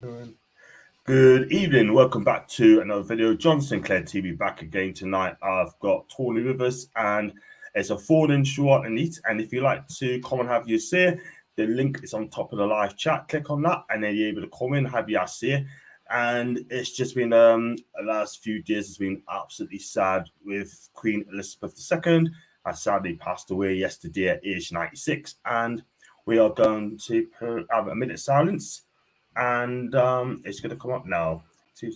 Good evening, welcome back to another video. John Sinclair TV back again tonight. I've got Tony with us, and it's a full and short and neat. And if you like to come and have your say, the link is on top of the live chat. Click on that, and then you're able to come in, have your say. And it's just been the last few days has been absolutely sad with Queen Elizabeth II. I sadly passed away yesterday at age 96, and we are going to have a minute of silence, and it's going to come up now. There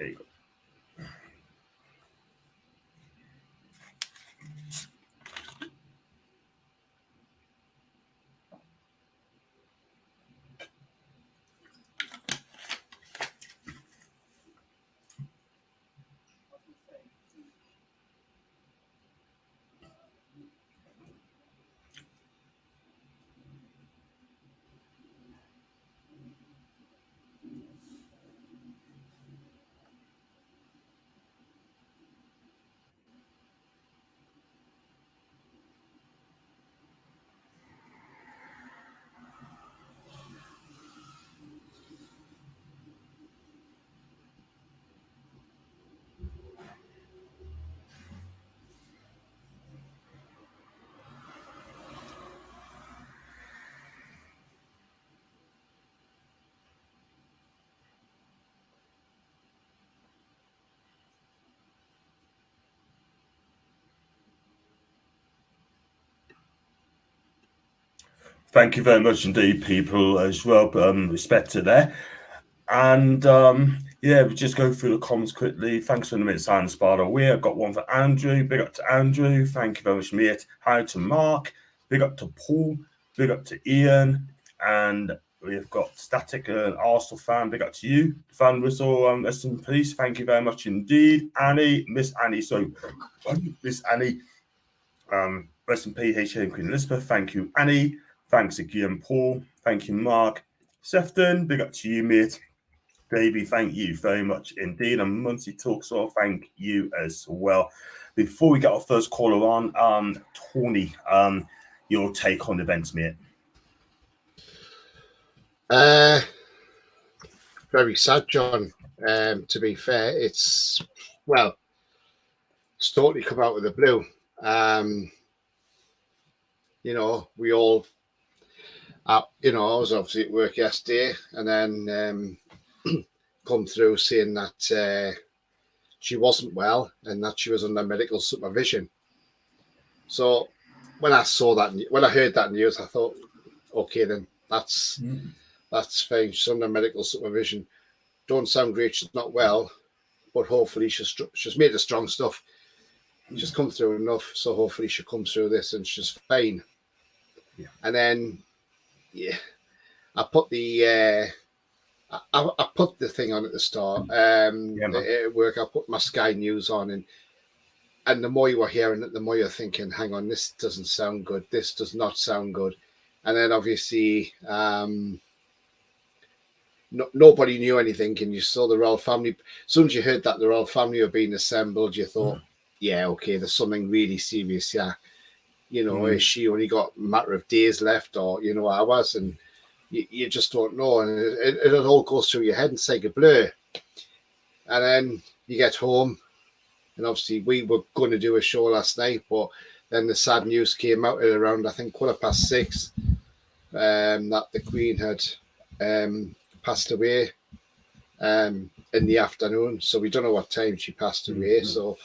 you go. Thank you very much indeed, people, as well. Respect to there. And yeah, we just go through the comments quickly. Thanks for the minute silence, by the way. I've got one for Andrew. Big up to Andrew. Thank you very much, mate. Hi to Mark. Big up to Paul. Big up to Ian. And we've got Static, an Arsenal fan. Big up to you. Fan whistle, rest in peace. Thank you very much indeed. Annie, Miss Annie. So, Miss Annie, rest in peace, HA Queen Elizabeth. Thank you, Annie. Thanks again, Paul. Thank you, Mark. Sefton, big up to you, mate. Davey, thank you very much indeed. And Muncie Talksall, thank you as well. Before we get our first caller on, Tony, your take on the events, mate. Very sad, John. To be fair, it's totally come out of the blue. We all, I was obviously at work yesterday, and then come through saying that she wasn't well and that she was under medical supervision. So when I heard that news, I thought, okay, then that's fine. She's under medical supervision. Don't sound great. She's not well, but hopefully she's made the strong stuff. She's come through enough, so hopefully she'll come through this and she's fine. Yeah. And then, I put the I put the thing on at the start. At work, I put my Sky News on, and the more you were hearing it, the more you're thinking, hang on, this doesn't sound good. This does not sound good. And then obviously, nobody knew anything, and you saw the royal family. As soon as you heard that the royal family were being assembled, you thought, yeah, okay, there's something really serious. Yeah, is she only got a matter of days left, or hours, and you just don't know, and it all goes through your head and it's like a blur. And then you get home, and obviously we were going to do a show last night, but then the sad news came out at around, I think, 6:15, that the Queen had passed away in the afternoon. So we don't know what time she passed away. So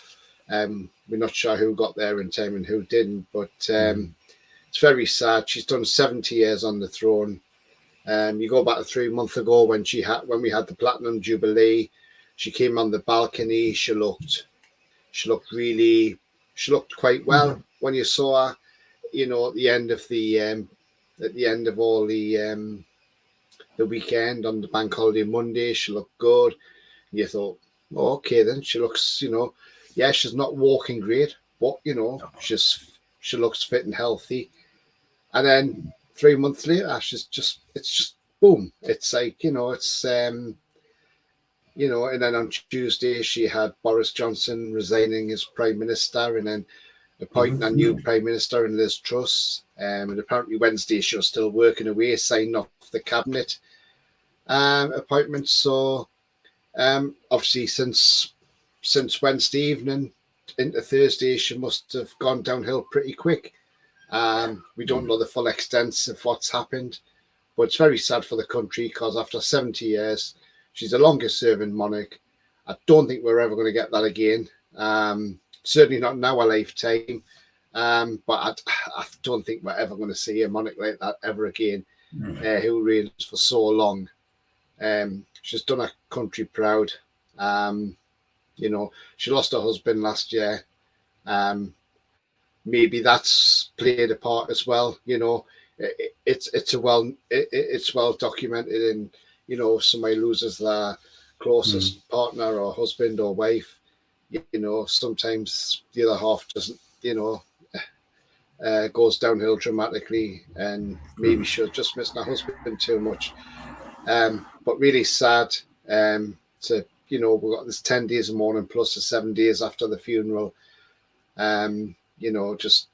we're not sure who got there in time and who didn't. But it's very sad. She's done 70 years on the throne. You go back to 3 months ago when we had the Platinum Jubilee. She came on the balcony. She looked quite well when you saw her. At the end of all the weekend on the bank holiday Monday, she looked good. You thought, oh, okay, then she looks, she's not walking great, but she looks fit and healthy. And then 3 months later, it's just boom. It's like, and then on Tuesday she had Boris Johnson resigning as Prime Minister and then appointing a new Prime Minister in Liz Truss. And apparently Wednesday she was still working away, signing off the cabinet appointments. So obviously since Wednesday evening into Thursday, she must have gone downhill pretty quick. We don't know the full extent of what's happened, but it's very sad for the country because after 70 years, she's the longest serving monarch. I don't think we're ever going to get that again. Certainly not in our lifetime. But I don't think we're ever going to see a monarch like that ever again, who reigns for so long. She's done her country proud. You know, she lost her husband last year. Maybe that's played a part as well. You know, it's well documented, and you know, if somebody loses their closest partner or husband or wife, you know, sometimes the other half doesn't, you know, goes downhill dramatically, and maybe she'll just miss her husband too much. But really sad to, you know, we've got this 10 days of mourning plus the 7 days after the funeral. You know, just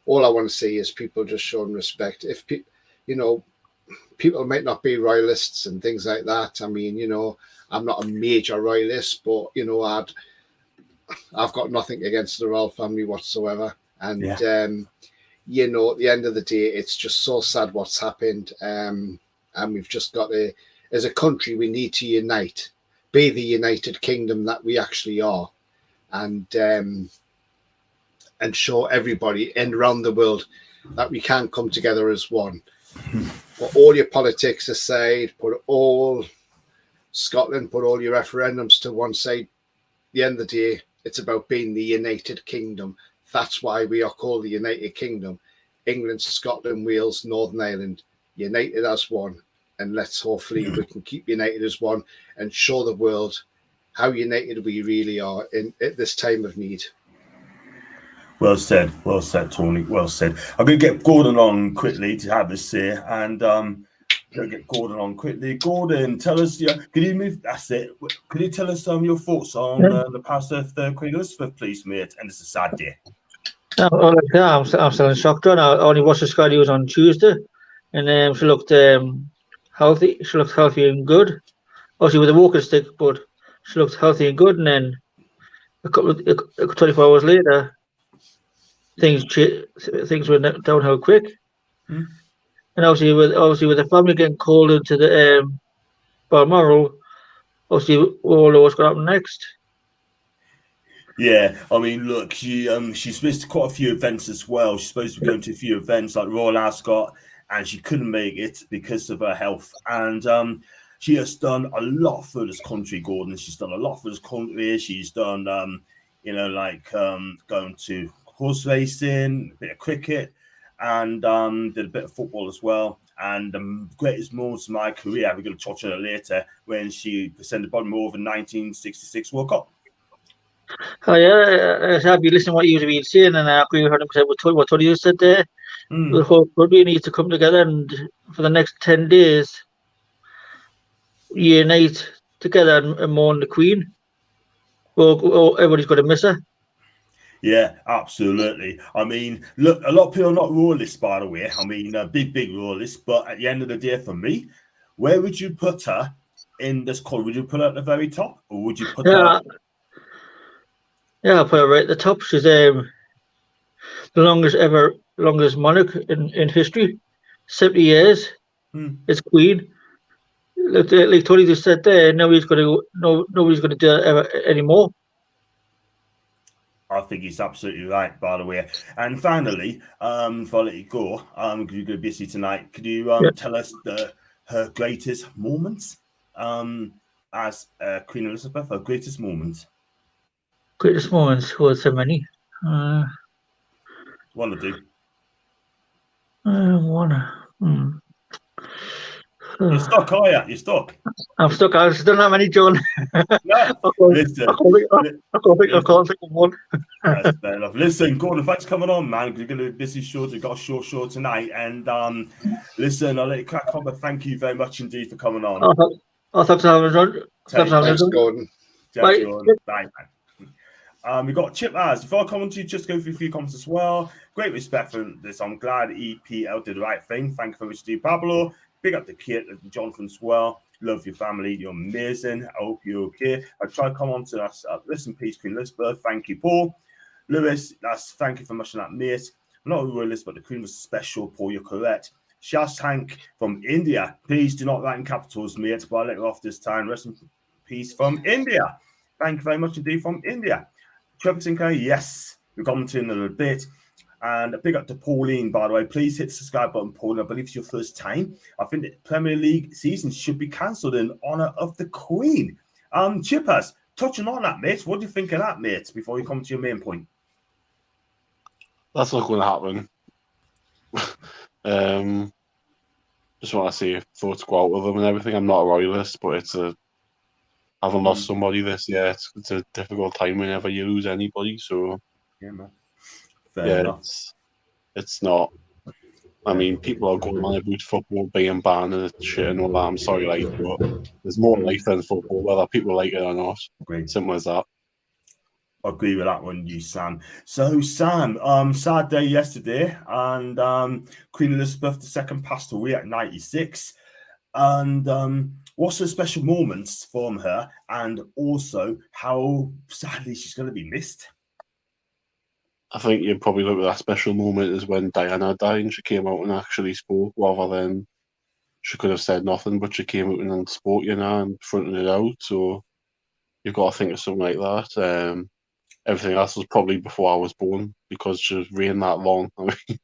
all I want to see is people just showing respect. If you know, people might not be royalists and things like that. I mean, you know, I'm not a major royalist, but you know, I've got nothing against the royal family whatsoever. And you know, at the end of the day, it's just so sad what's happened. And we've just got to, as a country, we need to unite, be the United Kingdom that we actually are, and show everybody and around the world that we can come together as one. Put all your politics aside, put all Scotland, put all your referendums to one side. At the end of the day, it's about being the United Kingdom. That's why we are called the United Kingdom. England, Scotland, Wales, Northern Ireland, united as one. And let's hopefully we can keep united as one and show the world how united we really are at this time of need. Well said, Tony. Well said. I'm going to get Gordon on quickly to have this here, and going to get Gordon on quickly. Gordon, tell us. Can you move? That's it. Can you tell us your thoughts on the past of the Queen Elizabeth, please, mate? And it's a sad day. I'm still in shock, John. I only watched the Sky News on Tuesday, and she looked healthy. She looked healthy and good. Obviously with a walking stick, but she looked healthy and good. And then a couple of 24 hours later, things went downhill quick. And obviously with the family getting called into the Balmoral, obviously we all know what's going to happen next. Yeah, I mean, look, she's missed quite a few events as well. She's supposed to be going to a few events like Royal Ascot, and she couldn't make it because of her health. And she has done a lot for this country, Gordon. She's done a lot for this country. She's done, you know, like going to horse racing, a bit of cricket, and did a bit of football as well. And the greatest moments of my career, we're going to touch on it later, when she presented Balmoral over the 1966 World Cup. Oh yeah, I've been listening to what you've been saying, and I agree 100% with what Tony just said there. The whole country needs to come together, and for the next 10 days, unite together and mourn the Queen. Well, everybody's got to miss her. Yeah, absolutely. I mean, look, a lot of people are not royalists, by the way. I mean, big royalists. But at the end of the day, for me, where would you put her in this call? Would you put her at the very top, or would you put her? Yeah, I'll put her right at the top. She's the longest monarch in history, 70 years. As Queen. Like Tony just said there, nobody's going to do it ever anymore. I think he's absolutely right, by the way. And finally, before I let you go, because you're going to be busy tonight, could you tell us her greatest moments as Queen Elizabeth? Her greatest moments. Greatest moments? Well, so many. One or two. One. You're stuck, are you? You're stuck. I'm stuck. I still don't have any, John. No, listen. I can't think of one. That's fair enough. Listen, Gordon, thanks for coming on, man. You're going to be busy short. You've got a short show tonight. And listen, I'll let you crack on, but thank you very much indeed for coming on. Thanks for having us, John. Thanks, Gordon. Bye. Bye. We got Chip as. Before I come on to you, just go through a few comments as well. Great respect for this. I'm glad EPL did the right thing. Thank you very much, Steve Pablo. Big up the kid, Jonathan as well. Love your family. You're amazing. I hope you're okay. I try to come on to us. Listen, peace, Queen Elizabeth. Thank you, Paul. Lewis, thank you for much on that, mate. I'm not a royalist, but the Queen was special, Paul. You're correct. Shaz Hank from India. Please do not write in capitals, mate, but I'll let you off this time. Rest in peace from India. Thank you very much indeed from India. Trevor Sinclair, yes, we'll come to in a little bit. And a big up to Pauline, by the way. Please hit the subscribe button, Pauline. I believe it's your first time. I think the Premier League season should be cancelled in honour of the Queen. Chippers, touching on that, mate. What do you think of that, mate, before we come to your main point? That's not going to happen. Just want to see thoughts go out with them and everything. I'm not a royalist, but having lost somebody this year, it's a difficult time whenever you lose anybody. So yeah, man. Fair enough. It's not. I mean, people are going on about football being banned and shit and all that. I'm sorry, but there's more life than football, whether people like it or not. Great. Simple as that. I agree with that one, you, Sam. So, Sam, sad day yesterday, and Queen Elizabeth II passed away at 96. And what's the special moments from her, and also how sadly she's going to be missed? I think you'd probably look at that special moment is when Diana died and she came out and actually spoke, rather than she could have said nothing, but she came out and spoke, and fronted it out. So you've got to think of something like that. Everything else was probably before I was born because she was reigned that long. I mean,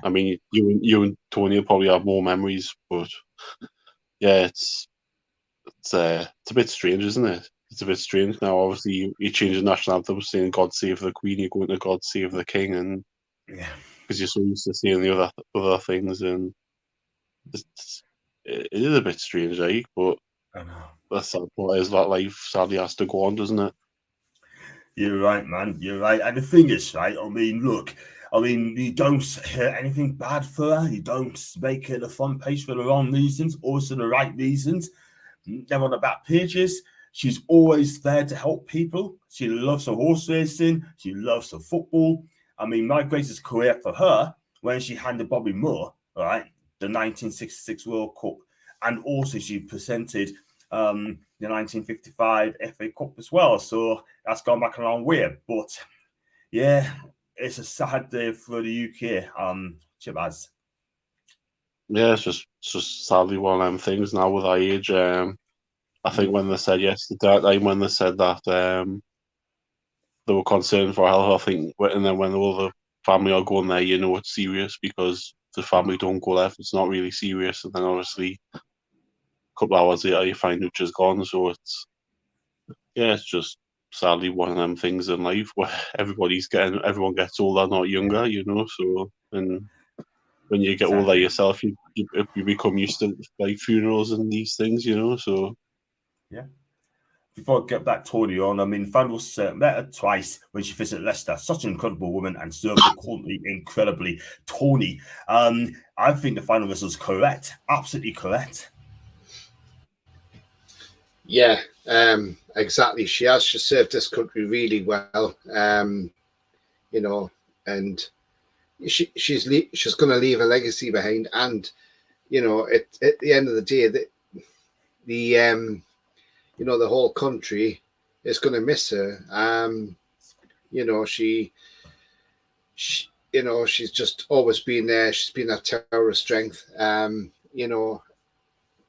I mean, you and Tony will probably have more memories, but yeah, it's a bit strange, isn't it? It's a bit strange now. Obviously, you change the national anthem, saying "God Save the Queen," you're going to "God Save the King," and because you're so used to seeing the other things, and it is a bit strange, but I know. that's sad part is that life sadly has to go on, doesn't it? You're right, man. You're right. And the thing is, right, I mean, look, you don't hear anything bad for her. You don't make it a front page for the wrong reasons, also the right reasons. Never on the back pages. She's always there to help people. She loves her horse racing. She loves her football. I mean, my greatest career for her when she handed Bobby Moore, right, the 1966 World Cup. And also she presented the 1955 FA Cup as well. So that's gone back a long way. But yeah, it's a sad day for the UK, Chibaz. Yeah, it's just sadly one of them things now with our age. I think when they said yesterday, when they said that they were concerned for health, I think, and then when all the family are going there, it's serious because the family don't go there if it's not really serious. And then obviously a couple of hours later, you find Nucha's gone. So it's just sadly one of them things in life where everyone gets older, not younger, So, and when you get older yourself, you become used to like funerals and these things, So yeah. Before I get back Tony on, I mean, Fandles met her twice when she visited Leicester. Such an incredible woman and served the country incredibly. Tony, I think the final whistle is correct, absolutely correct. Yeah, exactly. She served this country really well, and she's going to leave a legacy behind. And at the end of the day, the whole country is going to miss her. She's just always been there. She's been that tower of strength.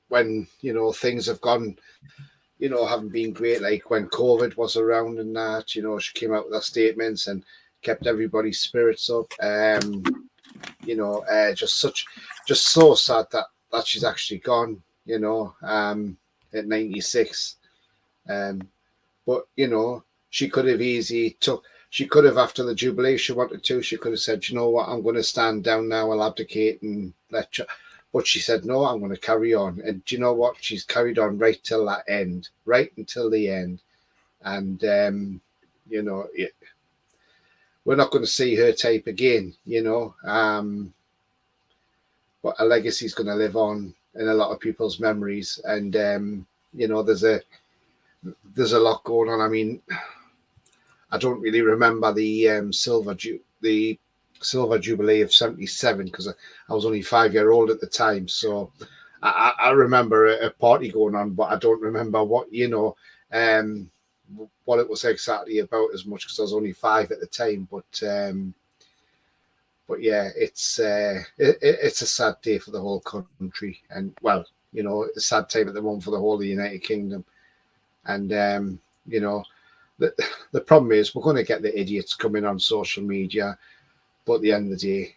When things have gone, haven't been great, like when COVID was around and that, she came out with her statements and kept everybody's spirits up. Just so sad that she's actually gone, at 96. But she could have easily after the Jubilee, she wanted to, she could have said, you know what, I'm going to stand down now, I'll abdicate and but she said, no, I'm going to carry on. And do you know what? She's carried on right till that end, right until the end. And, we're not going to see her type again, but a legacy is going to live on in a lot of people's memories. And, there's a lot going on. I mean, I don't really remember the silver jubilee of 77 because I was only 5 years old at the time. So I remember a party going on, but I don't remember what what it was exactly about as much because I was only 5 at the time. But yeah, it's a sad day for the whole country, and well, a sad time at the moment for the whole of the United Kingdom. And the problem is we're going to get the idiots coming on social media, but at the end of the day,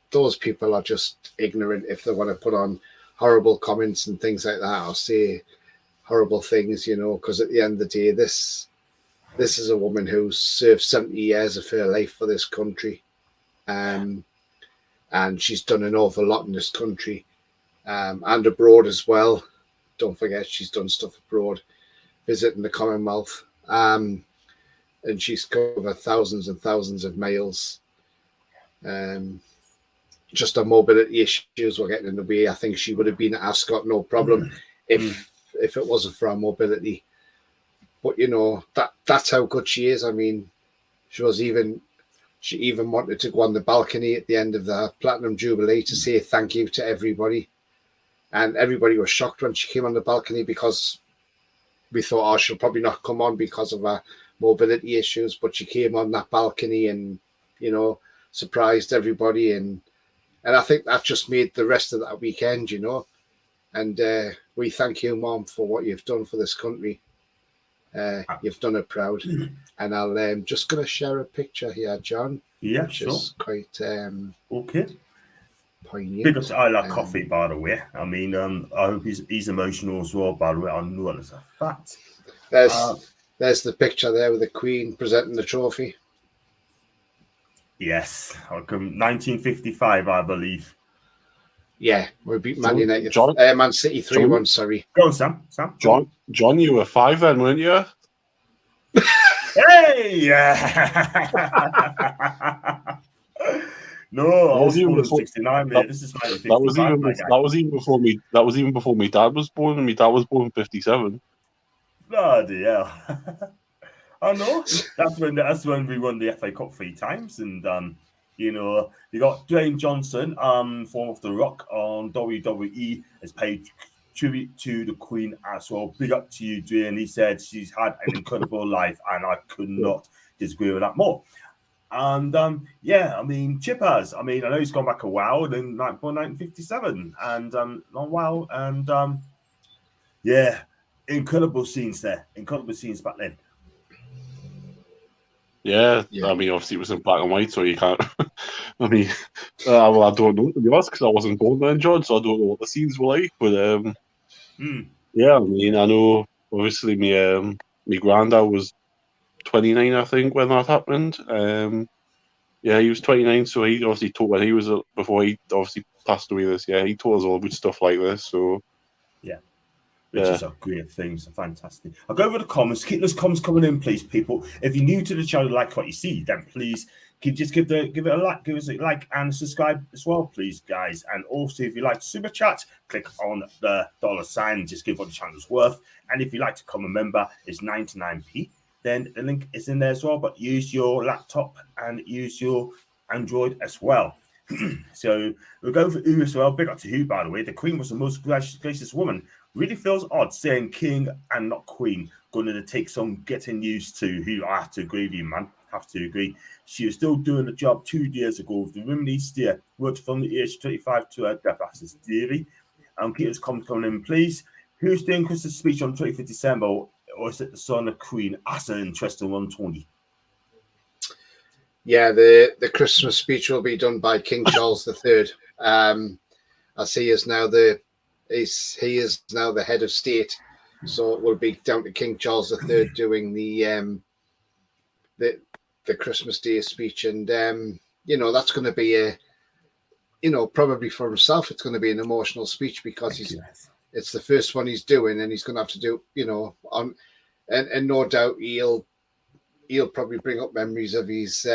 those people are just ignorant if they want to put on horrible comments and things like that, or say horrible things, because at the end of the day, this is a woman who served 70 years of her life for this country. And she's done an awful lot in this country, and abroad as well. Don't forget, she's done stuff abroad, visiting the Commonwealth, and she's covered thousands and thousands of miles. Just her mobility issues were getting in the way. I think she would have been at Ascot no problem if it wasn't for her mobility. But that's how good she is. I mean, she even wanted to go on the balcony at the end of the Platinum Jubilee to say thank you to everybody. And everybody was shocked when she came on the balcony because we thought, she'll probably not come on because of her mobility issues. But she came on that balcony and, surprised everybody. And I think that just made the rest of that weekend, And we thank you, Mom, for what you've done for this country. You've done it proud. And I'll just going to share a picture here, John. Yeah, which sure. is quite Okay. poignant. Big up to I Like Coffee, by the way. I mean, I hope he's emotional as well, by the way. I know that's a fact. There's the picture there with the Queen presenting the trophy. Yes, 1955, I believe. Yeah, we beat Man United. Man City 3-1, sorry. Go on, Sam. John, you were 5 then, weren't you? Hey! No, I was born in 69, mate. This is 1955. That was even before my dad was born, and my dad was born in 57. Bloody hell. I know. That's when we won the FA Cup 3 times, and you got Dwayne Johnson, form of The Rock on WWE, has paid tribute to the Queen as well. Big up to you, Dwayne. He said she's had an incredible life, and I could not disagree with that more. And I mean, Chippers. I mean, I know he's gone back a while, in 1957, and wow, and incredible scenes there, incredible scenes back then. Yeah, I mean, obviously it was in black and white, so you can't. I mean, well, I don't know, to be honest, because I wasn't born then, John, so I don't know what the scenes were like. But yeah, I mean, I know obviously my granddad was 29, I think, when that happened. Yeah, he was 29, so he obviously told when he was before he obviously passed away this year. He told us all about stuff like this. So which is a great thing. It's fantastic. I'll go over the comments. Keep those comments coming in, please, people. If you're new to the channel, like what you see, then please just give it a like, give us a like and subscribe as well, please, guys. And also, if you like to super chat, click on the $sign. Just give what the channel's worth. And if you like to become a member, it's 99p. Then the link is in there as well. But use your laptop and use your Android as well. So we'll go for Who as well. Big up to Who, by the way. The Queen was the most gracious woman. Really feels odd saying king and not queen. Going to take some getting used to. Who I have to agree with you, man. Have to agree. She was still doing the job 2 years ago with the women each year. Worked from the age 25 to her death. That's his theory. Keep those comments coming in, please. Who's doing Christmas speech on 25th December? Or is it the son of Queen? That's an interesting one, Tony. Yeah, the Christmas speech will be done by King Charles III. As he is now the head of state, so it will be down to King Charles III doing the Christmas Day speech, and that's going to be probably for himself it's going to be an emotional speech because it's the first one he's doing, and he's going to have to do and no doubt he'll probably bring up memories of his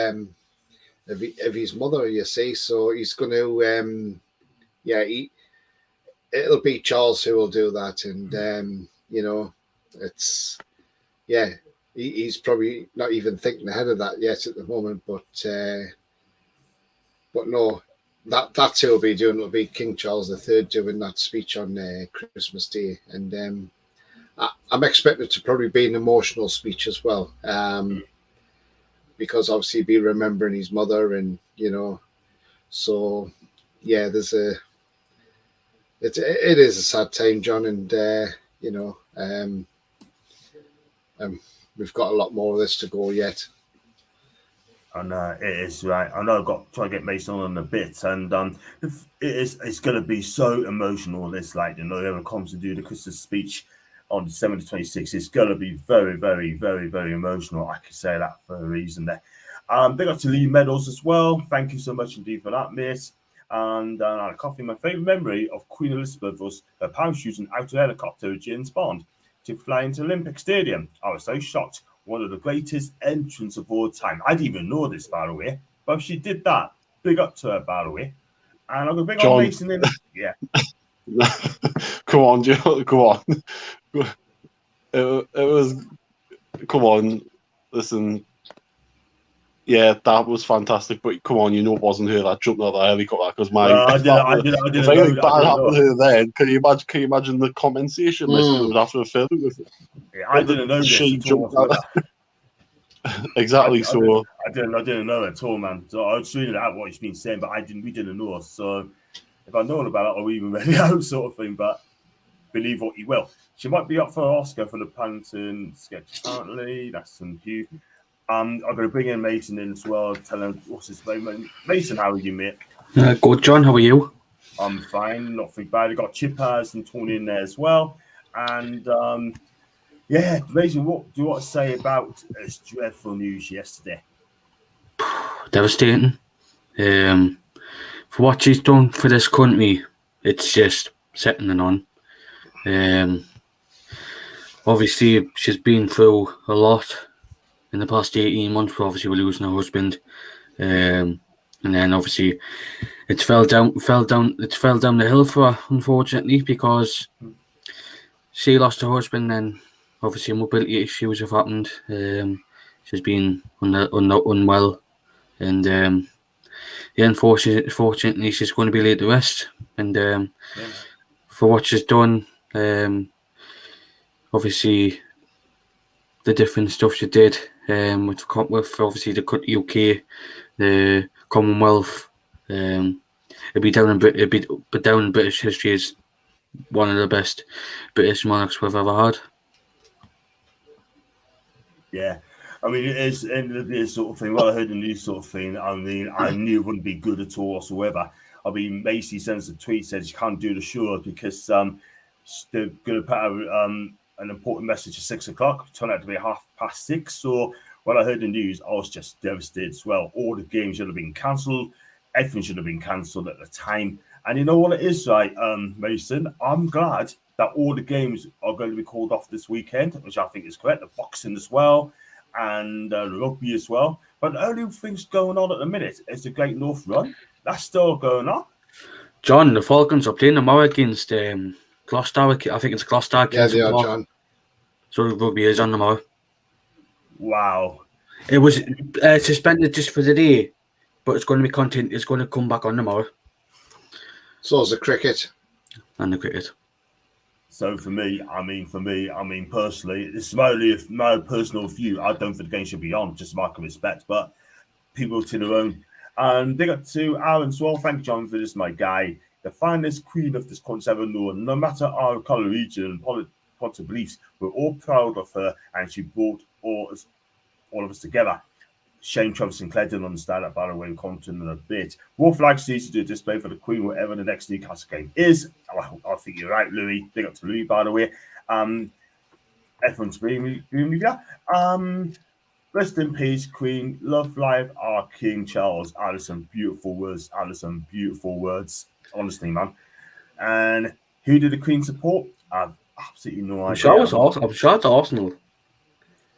mother, you see. So he's going to it'll be Charles who will do that, and he's probably not even thinking ahead of that yet at the moment. But no, that's who will be doing. It'll be King Charles III doing that speech on Christmas Day, and I'm expecting it to probably be an emotional speech as well, because obviously he'll be remembering his mother, and so yeah, it is a sad time, John, and we've got a lot more of this to go yet. And it is right. I know I've got to try to get Mason on a bit, and it's going to be so emotional. This, like, whoever comes to do the Christmas speech on December the 26th, it's going to be very, very, very, very emotional. I could say that for a reason there. Big up to Lee Meadows as well. Thank you so much indeed for that, mate. And I can't think my favourite memory of Queen Elizabeth was her parachuting out of a helicopter with James Bond to fly into Olympic Stadium. I was so shocked. One of the greatest entrants of all time. I didn't even know this, by the way. But if she did that, big up to her, by the way. And I'm going to big up Mason in. Yeah. Come on, go on. It was. Come on, listen. Yeah, that was fantastic. But come on, it wasn't her that jumped out of the helicopter because I didn't if anything bad happened to her then, can you imagine the compensation list that would have to fill with it? Yeah, I didn't know she this at all. Exactly. I didn't know at all, man. So I was reading out what he's been saying, but we didn't know. So if I'd known about it, I would even read it out, sort of thing. But believe what you will. She might be up for an Oscar for the Paddington sketch. Apparently, that's some cute. I'm going to bring in Mason in as well. Tell him what's his name. Mason, how are you, mate? Good, John. How are you? I'm fine, not too bad. I got Chippers and Tony in there as well, and yeah, Mason, what do you want to say about this dreadful news yesterday? Devastating. For what she's done for this country, it's just second on. Obviously, she's been through a lot in the past 18 months. Obviously, we're losing her husband, and then obviously it fell down the hill for her, unfortunately, because she lost her husband. Then obviously mobility issues have happened. She's been unwell, and yeah, unfortunately, she's going to be laid to rest. And for what she's done, obviously the different stuff she did with obviously the UK, the Commonwealth, it'd be down in British history as one of the best British monarchs we've ever had. Yeah, I mean, it is end of this sort of thing. Well, I heard the news sort of thing. I mean, I knew it wouldn't be good at all whatsoever. I mean, Macy sends a tweet, says she can't do the show because they're going to put out an important message at 6 o'clock. It turned out to be 6:30. So when I heard the news, I was just devastated as well. All the games should have been cancelled. Everything should have been cancelled at the time. And you know what it is, right, Mason? I'm glad that all the games are going to be called off this weekend, which I think is correct. The boxing as well, and rugby as well. But the only thing's going on at the minute is the Great North Run. That's still going on. John, the Falcons are playing tomorrow against Gloucester. I think it's Gloucester. Yeah, they are, John. So the rugby is on tomorrow. Wow. It was suspended just for the day, but it's going to be content. It's going to come back on tomorrow. So is the cricket. And the cricket. So for me, personally, this is my personal view. I don't think the game should be on, just mark of respect, but people to their own. And big up to Aaron as well. Thank you, John, for this, my guy. The finest queen of this country ever known. No matter our colour, region, and political beliefs, we're all proud of her, and she brought all of us together. Shame Trevor Sinclair didn't understand that, by the way, in Compton in a bit. Wolf likes to do a display for the Queen, whatever the next Newcastle game is. I think you're right, Louis. Big up to Louis, by the way. Everyone's being with you. Rest in peace, Queen. Love life, our King Charles. Added some beautiful words. Honestly, man. And who did the Queen support? I've absolutely no idea. I'm sure it's Arsenal.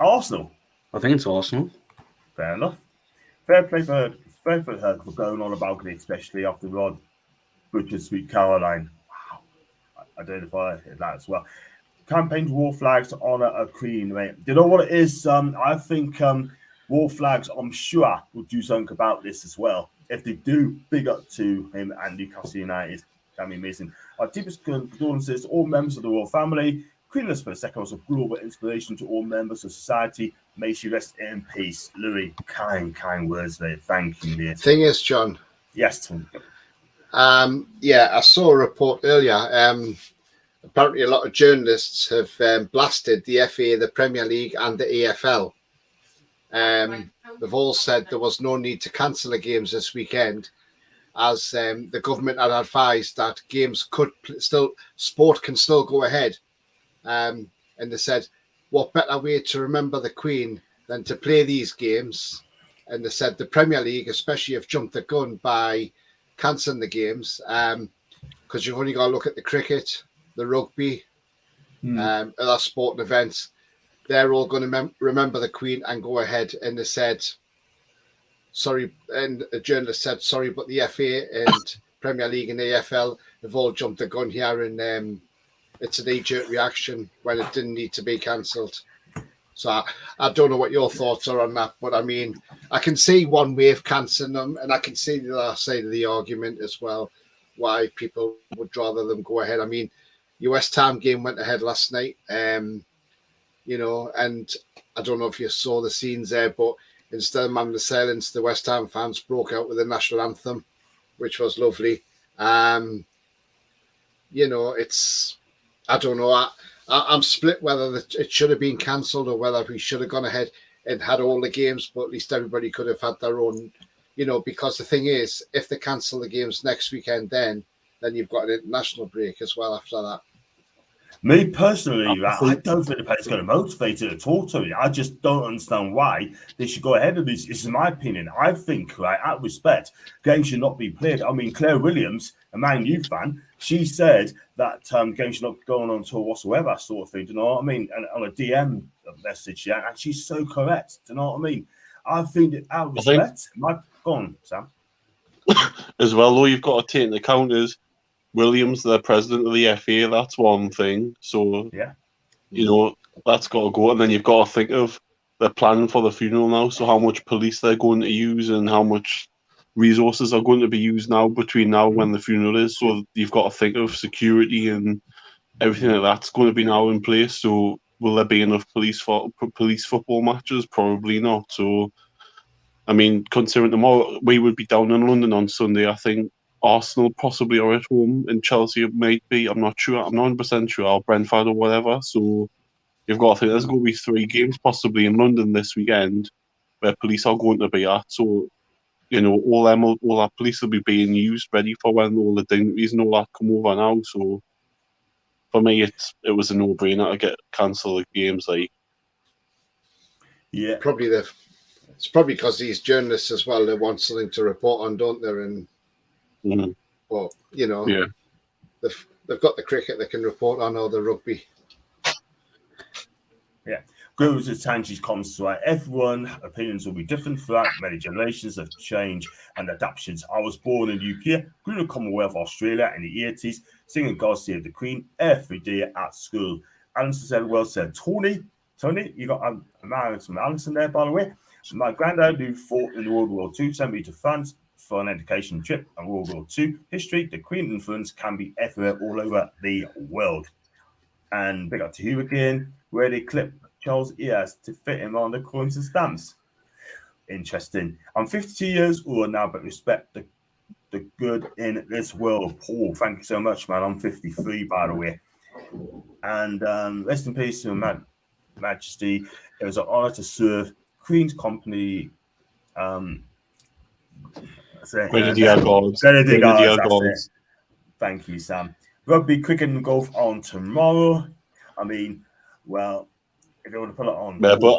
Arsenal? I think it's Arsenal. Fair enough. Fair play for her for going on about it, especially after Rod Butcher's Sweet Caroline. Wow. I don't know if I heard that as well. campaigned war flags to honour a queen, mate. You know what it is? I think war flags, I'm sure, will do something about this as well. If they do, big up to him and Newcastle United. That'd be amazing. Our deepest condolences to all members of the royal family. Queen Elizabeth II was a global inspiration to all members of society. May she rest in peace. Louis, kind words, mate. Thank you, mate. Thing is, John. Yes, Tom. Yeah, I saw a report earlier. Apparently, a lot of journalists have blasted the FA, the Premier League, and the EFL. They've all said there was no need to cancel the games this weekend, as the government had advised that games could sport can still go ahead. And they said, what better way to remember the Queen than to play these games? And they said the Premier League especially have jumped the gun by cancelling the games, because you've only got to look at the cricket, the rugby, other sporting events. They're all going to remember the Queen and go ahead. And they said, sorry, and a journalist said, sorry, but the FA and Premier League and AFL have all jumped the gun here, and it's an knee-jerk reaction when it didn't need to be cancelled. So I don't know what your thoughts are on that, but I mean, I can see one way of cancelling them, and I can see the other side of the argument as well, why people would rather them go ahead. I mean, your West Ham game went ahead last night, you know, and I don't know if you saw the scenes there, but instead of man the silence, the West Ham fans broke out with the national anthem, which was lovely. You know, I don't know. I'm split whether it should have been cancelled or whether we should have gone ahead and had all the games, but at least everybody could have had their own, you know, because the thing is, if they cancel the games next weekend, then you've got an international break as well after that. Me personally, I don't think the player's going to motivate it at all, Tony. I just don't understand why they should go ahead of this. This is my opinion. I think, right, out of respect, games should not be played. I mean, Claire Williams, a Man U fan, she said that games should not be going on tour whatsoever, sort of thing. Do you know what I mean? And on a DM message, yeah, and she's so correct. Do you know what I mean? I think that out of respect, go on, Sam. As well, though, you've got to take into account is Williams, the president of the FA, that's one thing. So, yeah, you know, that's got to go. And then you've got to think of the plan for the funeral now. So how much police they're going to use and how much resources are going to be used now between now and when the funeral is. So you've got to think of security and everything like that's going to be now in place. So will there be enough police for police football matches? Probably not. So, I mean, considering tomorrow we would be down in London on Sunday, I think Arsenal possibly are at home and Chelsea might be. I'm not sure. I'm not 100% sure. Or Brentford or whatever. So you've got to think there's going to be 3 games possibly in London this weekend where police are going to be at. So, you know, all that police will be being used ready for when all the dignitaries and all that come over now. So for me, it was a no-brainer to get cancel the games. Like, yeah, it's probably because these journalists as well, they want something to report on, don't they? And well, you know, yeah, they've got the cricket they can report on, or the rugby. Yeah. Goes as Tanji's comments to everyone. Opinions will be different throughout. Many generations have changed and adaptations. I was born in the UK, grew in the Commonwealth of Australia in the 80s, singing God Save the Queen every day at school. Alison said, well said. Tony, you got some Alison there, by the way. My granddad, who fought in World War II, sent me to France for an education trip on World War II history. The Queen influence can be everywhere, all over the world. And big up to you again, where they clip Charles' ears to fit him on the coins and stamps. Interesting. I'm 52 years old now, but respect the good in this world. Paul, thank you so much, man. I'm 53, by the way. And rest in peace to Her Majesty. It was an honor to serve Queen's Company. Grenadier Guards. Thank you, Sam. Rugby, cricket, and golf on tomorrow. I mean, well, if you want to put it on. Yeah, but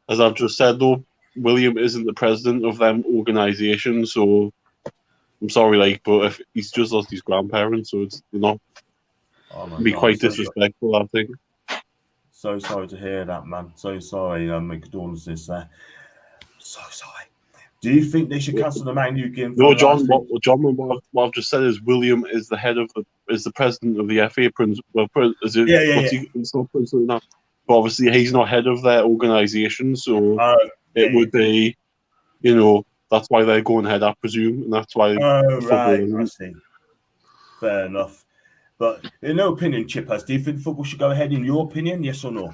as I've just said, though, William isn't the president of them organisations, so I'm sorry, but if he's just lost his grandparents, so it's not quite disrespectful, I think. So sorry to hear that, man. So sorry. My condolences there. So sorry. Do you think they should cancel the Man U game? No, for John. last week? What I've just said is William is the president of the FA. It's not principal enough. But obviously, he's not head of their organisation, so it would be, that's why they're going ahead, I presume, and that's why. Oh, right, I see. Fair enough. But in your opinion, Chippers, do you think football should go ahead? In your opinion, yes or no?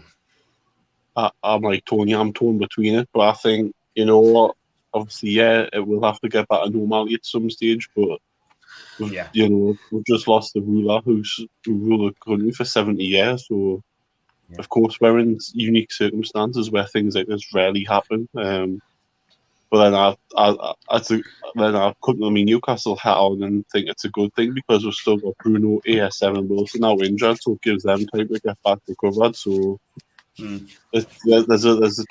I'm like Tony. I'm torn between it, but I think what. Obviously, yeah, it will have to get back to normality at some stage, but we've just lost the ruler who ruled the country for 70 years. So, of course, we're in unique circumstances where things like this rarely happen. But then I couldn't let me Newcastle hat on and think it's a good thing because we've still got Bruno, ASM, and Wilson now injured, so it gives them time to get back recovered. So. There's a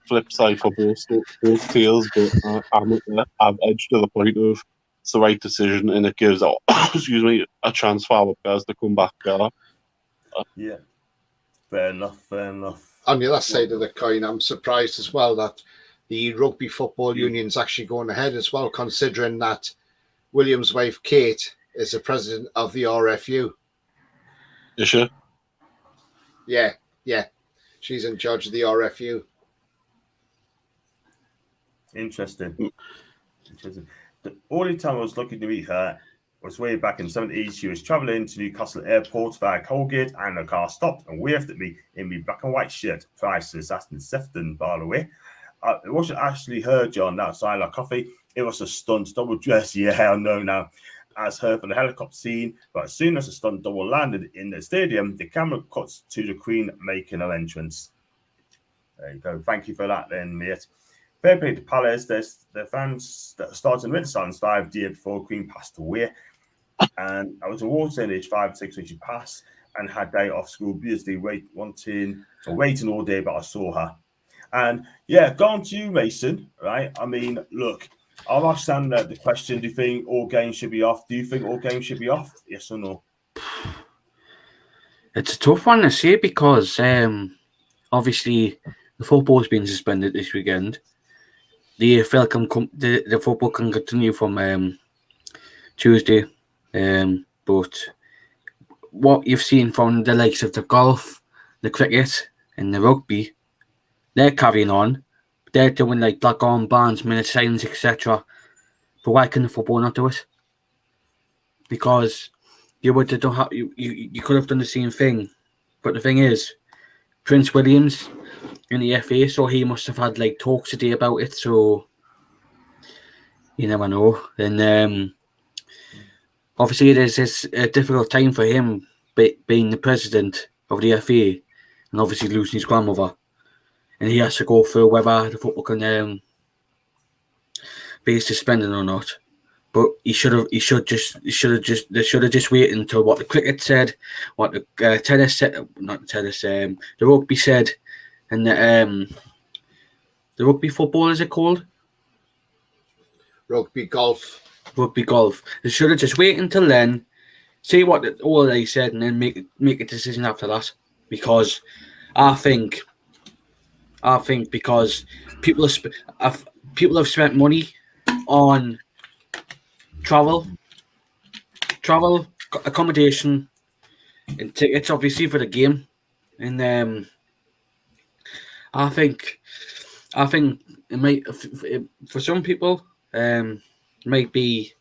flip side for both tails, but I'm edged to the point of it's the right decision, and it gives a chance for our players to come back better. Yeah, fair enough. On the other side of the coin, I'm surprised as well that the Rugby Football Union's actually going ahead as well, considering that William's wife Kate is the president of the RFU. Is she? Yeah. She's in charge of the RFU. Interesting. The only time I was lucky to meet her was way back in the 70s. She was travelling to Newcastle Airport via Colgate, and the car stopped and waved at me in my black and white shirt. Priceless. That's in Sefton, by the way. It wasn't actually her, John, outside our coffee. It was a stunt double dress. Yeah, I know now. As heard from the helicopter scene, but as soon as the stunt double landed in the stadium, the camera cuts to the Queen making her entrance. There you go. Thank you for that, then, mate. Fair play to Palace. There's the fans that started Renaissance 5 years before Queen passed away, and I was a water in age 5 and 6 when she passed, and had day off school busy waiting all day, but I saw her. And yeah, going to you, Mason. Right? I mean, look. I'll ask Sam the question, do you think all games should be off? Do you think all games should be off? Yes or no? It's a tough one to say because obviously the football's been suspended this weekend. The AFL the football can continue from Tuesday. But what you've seen from the likes of the golf, the cricket and the rugby, they're carrying on. They're doing like black armbands, minute silence, etc. But why can the football not do it? Because you could have done the same thing. But the thing is, Prince William's in the FA, so he must have had like talks today about it. So you never know. And obviously, it is a difficult time for him being the president of the FA, and obviously losing his grandmother. And he has to go through whether the football can be suspended or not. But they should have just waited until what the cricket said, what the tennis said, not tennis, the rugby said, and the rugby football, is it called? Rugby golf. Rugby golf. They should have just waited until then, see what all they said, and then make a decision after that. Because I think because people have spent money on travel, accommodation, and tickets, obviously, for the game, and I think it might, for some people, it might be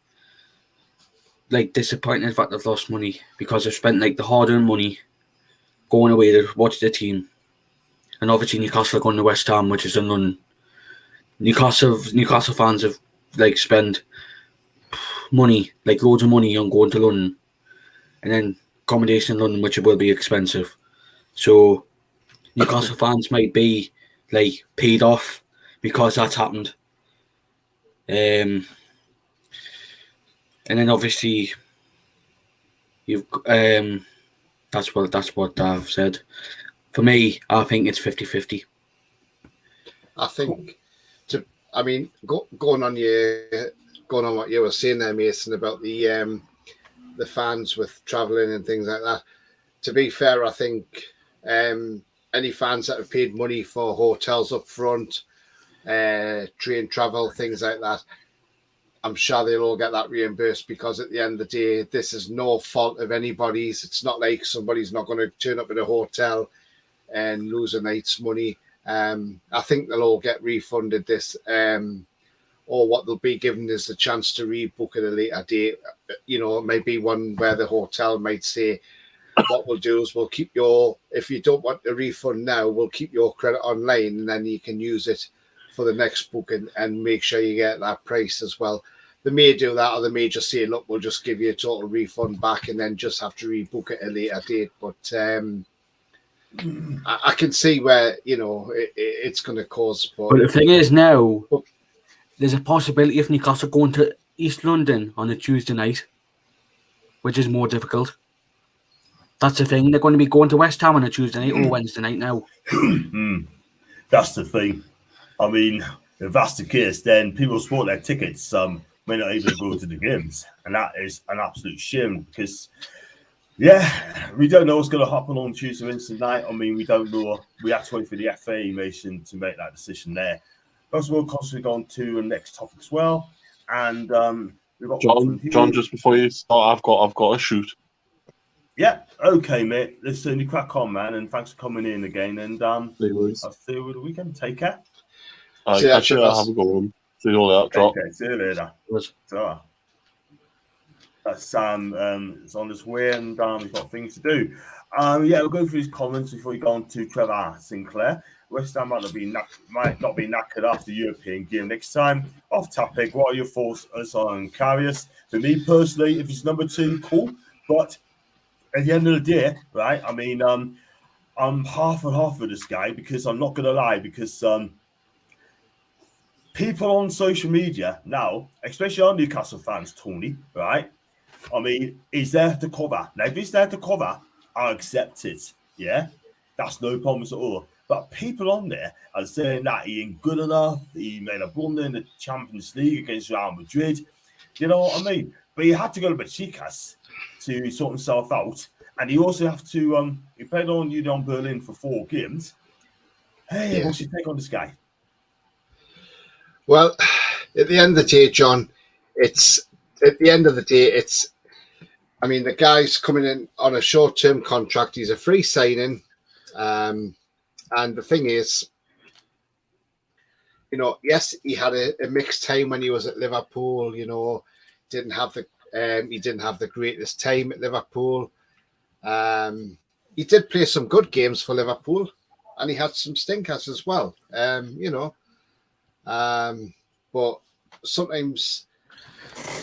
like disappointing that they've lost money because they've spent like the hard-earned money going away to watch the team. And obviously Newcastle are going to West Ham, which is in London. Newcastle fans have like spent money, like loads of money on going to London, and then accommodation in London, which will be expensive. So Newcastle fans might be like paid off because that's happened. And then obviously you've that's what I've said. For me, I think it's 50-50. I think, going on what you were saying there, Mason, about the fans with travelling and things like that. To be fair, I think any fans that have paid money for hotels up front train travel, things like that. I'm sure they'll all get that reimbursed, because at the end of the day, this is no fault of anybody's. It's not like somebody's not going to turn up at a hotel and lose a night's money. I think they'll all get refunded this, or what they'll be given is the chance to rebook at a later date. You know, maybe one where the hotel might say, what we'll do is we'll keep your, if you don't want a refund now, we'll keep your credit online, and then you can use it for the next booking and make sure you get that price as well. They may do that, or they may just say, look, we'll just give you a total refund back and then just have to rebook at a later date. But I can see where, you know, it's going to cause. But the thing is now, there's a possibility of Newcastle going to East London on a Tuesday night, which is more difficult. That's the thing. They're going to be going to West Ham on a Tuesday night or Wednesday night now. That's the thing. I mean, if that's the case, then people who bought their tickets may not even go to the games. And that is an absolute shame, because, yeah, we don't know what's going to happen on Tuesday, Wednesday night. I mean, we don't know. We have to wait for the FA nation to make that decision there. First of all, constantly on to the next topic as well. And we've got John, just before you start, I've got a shoot. Yeah, okay, mate. Listen, you crack on, man, and thanks for coming in again. And I'll see you over the weekend. Take care. Catch you. Have a good one. See you all that. Drop. Okay, see you later. So, that's Sam. It's on his way, and he's got things to do. Yeah, we'll go through his comments before we go on to Trevor Sinclair. West Ham might not be knackered after the European game next time. Off topic, what are your thoughts on Karius? For me personally, if he's number 2, cool. But at the end of the day, right, I mean, I'm half and half with this guy, because I'm not going to lie, because people on social media now, especially our Newcastle fans, Tony, right, I mean, he's there to cover. Now, if he's there to cover, I'll accept it, yeah? That's no problems at all. But people on there are saying that he ain't good enough, he made a blunder in the Champions League against Real Madrid. You know what I mean? But he had to go to Besiktas to sort himself out. And he also have to, he played on Union Berlin for 4 games. Hey, what's your take on this guy? Well, at the end of the day, John, I mean, the guy's coming in on a short-term contract. He's a free signing. And the thing is, you know, yes, he had a mixed time when he was at Liverpool. You know, he didn't have the greatest time at Liverpool. He did play some good games for Liverpool, and he had some stinkers as well. You know, but sometimes.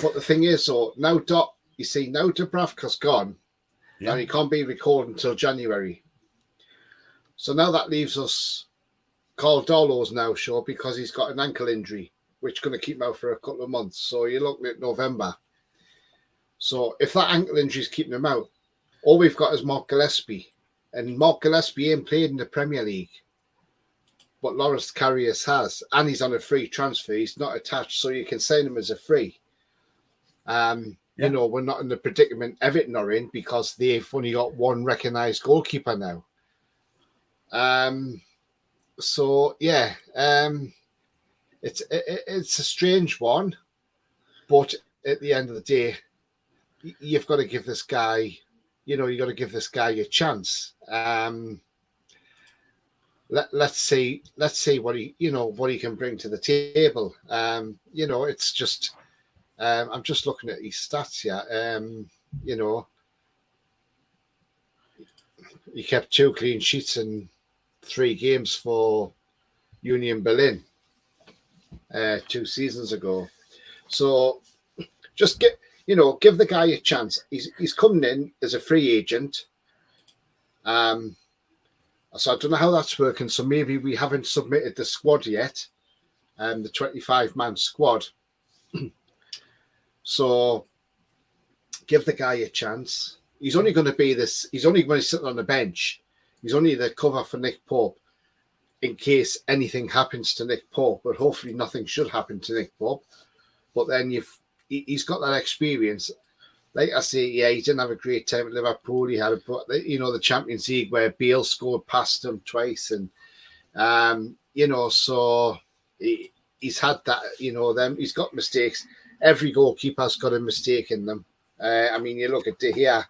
But the thing is, so now Dubravka's gone, and he can't be recalled until January. So now that leaves us. Carl Darlow's now sure, because he's got an ankle injury, which is going to keep him out for a couple of months. So you're looking at November. So if that ankle injury is keeping him out, all we've got is Mark Gillespie. And Mark Gillespie ain't played in the Premier League. But Loris Karius has. And he's on a free transfer. He's not attached, so you can sign him as a free. You know, we're not in the predicament Everton are in, because they've only got one recognised goalkeeper now. So, yeah. It's a strange one. But at the end of the day, you've got to give this guy... You know, you got to give this guy a chance. Let's see what he can bring to the table. You know, it's just I'm just looking at his stats here. You know, he kept 2 clean sheets in 3 games for Union Berlin 2 seasons ago. So just give the guy a chance. He's coming in as a free agent. So I don't know how that's working. So maybe we haven't submitted the squad yet, the 25-man squad. So give the guy a chance. He's only going to be this. He's only going to sit on the bench. He's only the cover for Nick Pope in case anything happens to Nick Pope. But hopefully nothing should happen to Nick Pope. But then he's got that experience. Like I say, yeah, he didn't have a great time at Liverpool. He had the Champions League where Bale scored past him twice, and so he's had that, he's got mistakes. Every goalkeeper's got a mistake in them. I mean, you look at De Gea,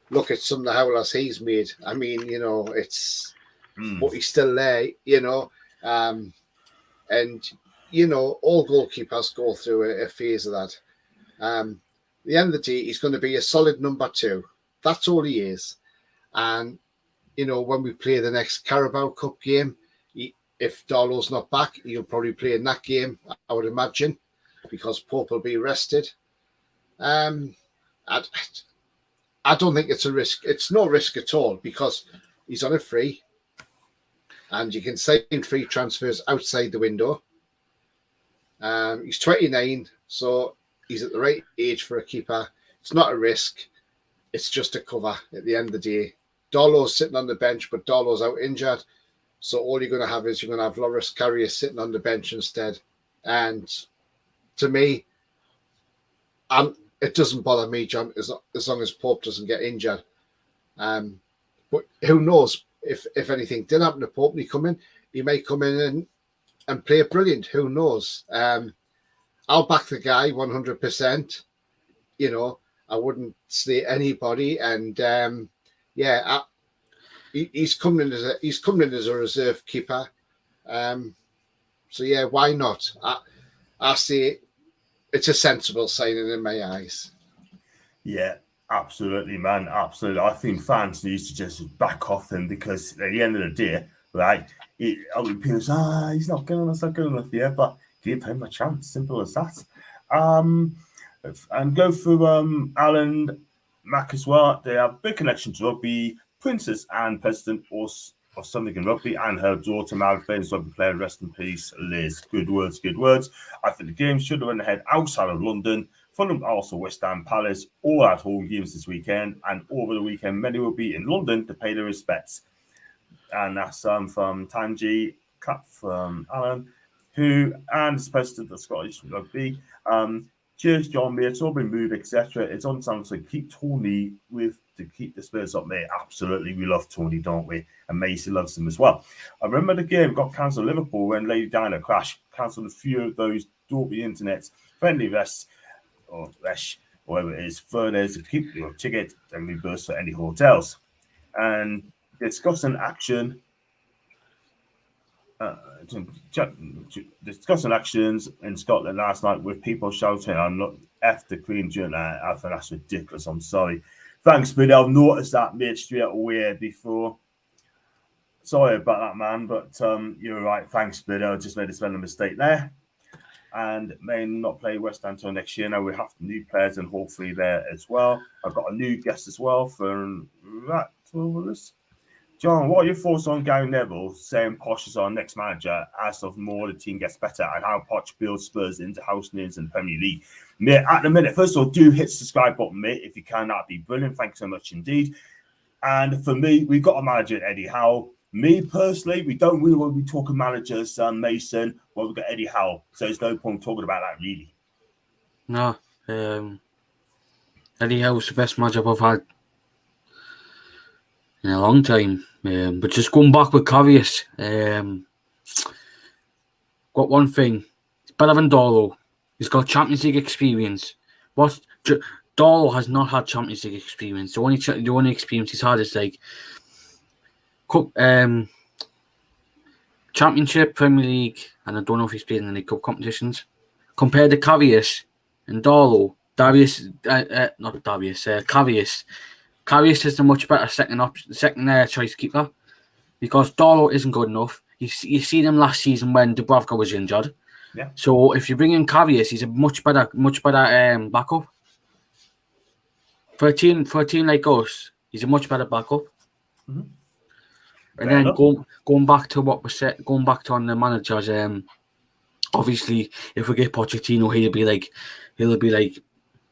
look at some of the howlers he's made. I mean, it's but he's still there, and all goalkeepers go through a phase of that. At the end of the day, he's going to be a solid number 2. That's all he is. And when we play the next Carabao Cup game, if Darlow's not back, he'll probably play in that game, I would imagine, because Pope will be rested. I don't think it's a risk. It's no risk at all because he's on a free, and you can sign free transfers outside the window. He's 29, so he's at the right age for a keeper. It's not a risk. It's just a cover at the end of the day. Darlow's sitting on the bench, but Darlow's out injured. So all you're going to have is you're going to have Loris Karius sitting on the bench instead. And to me, it doesn't bother me, John, as long as Pope doesn't get injured. But who knows? If anything did happen to Pope and he may come in and play brilliant. Who knows? I'll back the guy 100%. I wouldn't slay anybody. And he's coming in as a reserve keeper. So yeah, why not? I say it's a sensible signing in my eyes. Yeah, absolutely, man. Absolutely. I think fans need to just back off him because at the end of the day, right, people say, he's not good enough, yeah, but give him a chance. Simple as that. And go through Alan Mack as well. They have big connection to rugby. Princess and President of something in rugby, and her daughter, Mary, famous rugby player. Rest in peace, Liz. Good words, good words. I think the game should have went ahead outside of London. Fulham, Arsenal, West Ham, Palace, all at home games this weekend, and over the weekend, many will be in London to pay their respects. And that's from Tanji, clap from Alan, who and is president of Scottish Rugby. Cheers, John, mate. It's all been moved, etc. It's on time to keep Tony to keep the Spurs up, mate. Absolutely, we love Tony, don't we? And Macy loves him as well. I remember the game got cancelled in Liverpool when Lady Diana crashed. Cancelled a few of those Dolby Internets, friendly vests, or Resh, whatever it is, 3 days to keep your ticket and reverse for any hotels. And discussing actions in Scotland last night with people shouting, "I'm not F the Queen" during that. I think that's ridiculous. I'm sorry. Thanks, Billy. I've noticed that, mate, straight away before. Sorry about that, man, but you're right. Thanks, Billy. I just made a spelling mistake there. And may not play West Ham until next year. Now we have new players and hopefully there as well. I've got a new guest as well from Rattlers. John, what are your thoughts on Gary Neville saying Posh is our next manager as of more the team gets better and how Poch builds Spurs into house names in the Premier League? Mate, at the minute, first of all, do hit the subscribe button, mate. If you can, that'd be brilliant. Thanks so much indeed. And for me, we've got a manager, Eddie Howe. Me personally, we don't really want to be talking managers, Mason. Well, we've got Eddie Howe, so there's no point talking about that really. No, Eddie Howe's the best manager I've had in a long time. But just going back with Karius, got one thing. It's better than Darlow. He's got Champions League experience. Darlow has not had Champions League experience. The only experience he's had is like Cup, Championship, Premier League, and I don't know if he's played in any cup competitions. Compared to Karius and Darlow, Karius is the much better second choice keeper because Darlow isn't good enough. You see them last season when Dubravka was injured. Yeah. So if you bring in Karius, he's a much better backup. For a team like us, he's a much better backup. Mm-hmm. And then going back to what was said, going back to on the managers, obviously if we get Pochettino, he'll be like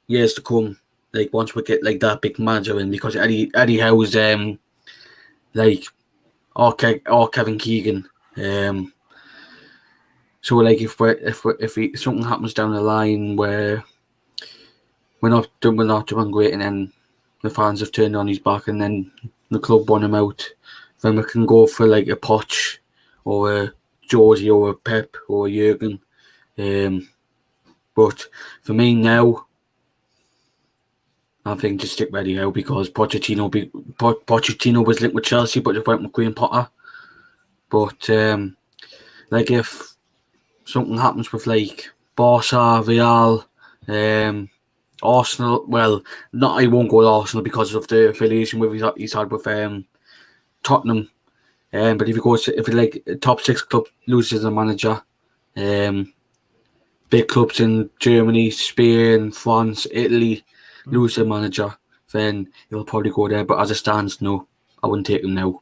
years to come. Like once we get like that big manager in, because Eddie Howe's or Kevin Keegan. So like if something happens down the line where we're not doing great, and then the fans have turned on his back, and then the club want him out, then we can go for like a Poch or a Georgie or a Pep or a Jurgen. But for me now, I think just stick with Eddie Howe because Pochettino was linked with Chelsea, but it went with Graham Potter. But like if something happens with like Barca, Real, Arsenal, well, not I won't go to Arsenal because of the affiliation he's had with Tottenham. But if like top 6 club loses a manager, big clubs in Germany, Spain, France, Italy lose their manager, then he'll probably go there. But as it stands, no, I wouldn't take him now.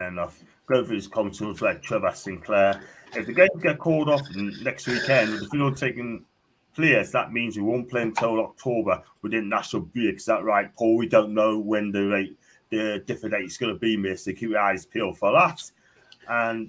Enough. Go for his comments like Trevor Sinclair. If the games get called off next weekend with the field taking players, that means we won't play until October within national break. Is that right, Paul? We don't know when the different date's going to be, miss. So keep your eyes peeled for that. And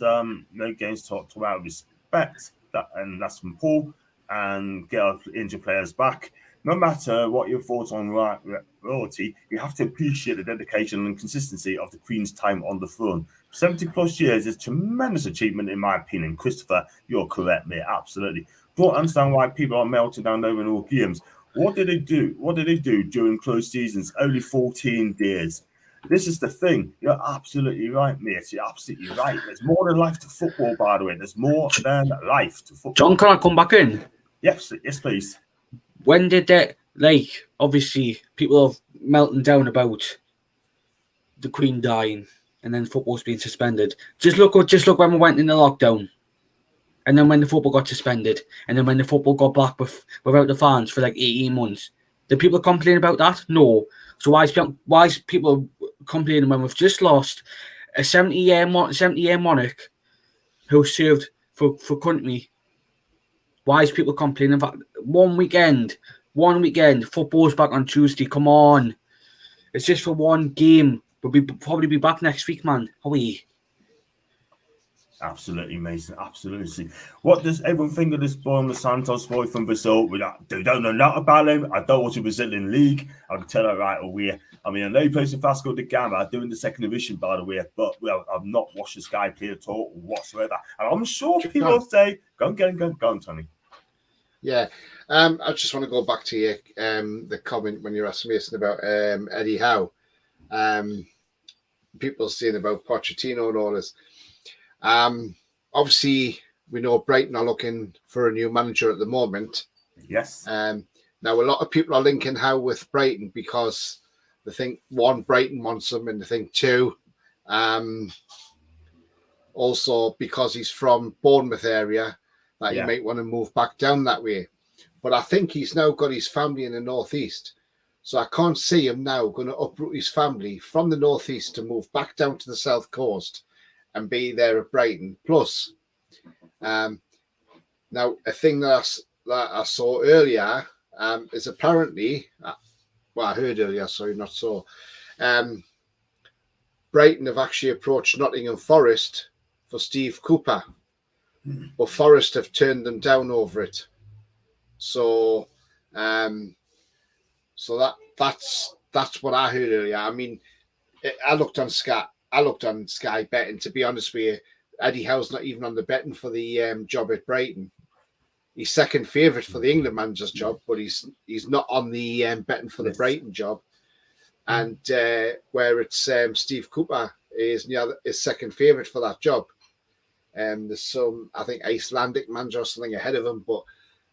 no games talked about respect. And that's from Paul. And get our injured players back. No matter what your thoughts on royalty, you have to appreciate the dedication and consistency of the Queen's time on the throne. 70 plus years is a tremendous achievement, in my opinion. Christopher, you're correct, mate. Absolutely. Don't understand why people are melting down over in all games. What did they do? What did they do during closed seasons? Only 14 days. This is the thing. You're absolutely right, mate. You're absolutely right. There's more than life to football, by the way. There's more than life to football. John, can I come back in? Yes, please. When did that, like, obviously, people are melting down about the Queen dying and then football's being suspended. Just look when we went in the lockdown. And then when the football got suspended. And then when the football got back without the fans for like 18 months. Did people complain about that? No. So why is people complaining when we've just lost a 70-year monarch who served for country? Why is people complaining about one weekend, football's back on Tuesday, come on. It's just for one game. We'll probably be back next week, man. How are you? Absolutely, Mason. Absolutely. What does everyone think of this boy on the Santos boy from Brazil? We don't know nothing about him. I don't watch the Brazilian league. I can tell that right away. I mean, I know he plays for Vasco da Gama, doing the second division, by the way, but I've not watched this guy play at all whatsoever. And I'm sure people will say, go on, Tony. Yeah, I just want to go back to your the comment when you're asking Mason about Eddie Howe. People saying about Pochettino and all this. Obviously, we know Brighton are looking for a new manager at the moment. Yes. Now, a lot of people are linking Howe with Brighton because they think, one, Brighton wants him, and they think, two, also because he's from Bournemouth area, that he might want to move back down that way. But I think he's now got his family in the northeast. So I can't see him now going to uproot his family from the northeast to move back down to the south coast and be there at Brighton. Plus, now a thing that I saw earlier is apparently, well, I heard earlier, sorry, not so. Brighton have actually approached Nottingham Forest for Steve Cooper, but Forest have turned them down over it. So, that's what I heard earlier. I mean, I looked on Sky betting. To be honest with you, Eddie Howe's not even on the betting for the job at Brighton. He's second favourite for the England manager's job, but he's not on the betting for the Brighton job. And where it's Steve Cooper is second favourite for that job. There's some, I think, Icelandic manager or something ahead of him, but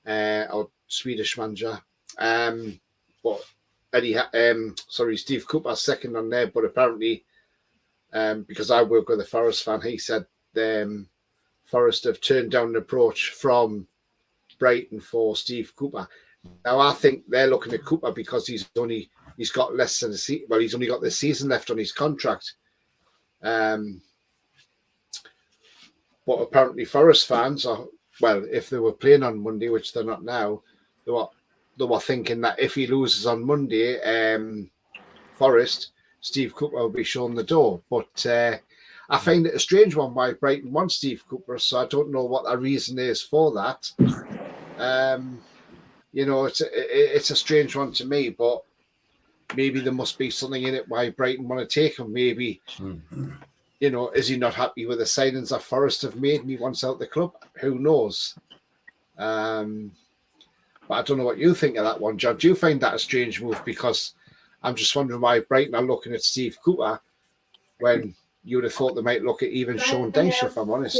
or Swedish manager. But Steve Cooper's second on there, but apparently, because I work with a Forest fan, he said Forest have turned down an approach from Brighton for Steve Cooper. Now I think they're looking at Cooper because he's got less than he's only got this season left on his contract. But apparently Forest fans are, well, if they were playing on Monday, which they're not now, they were thinking that if he loses on Monday, Forest, Steve Cooper will be shown the door. But I find it a strange one why Brighton wants Steve Cooper, so I don't know what the reason is for that. It's a strange one to me, but maybe there must be something in it why Brighton want to take him. Maybe You know, is he not happy with the signings that Forest have made and he wants out the club? Who knows? But I don't know what you think of that one, John. Do you find that a strange move? Because I'm just wondering why Brighton are looking at Steve Cooper when you would have thought they might look at even Sean Dyche, if I'm honest.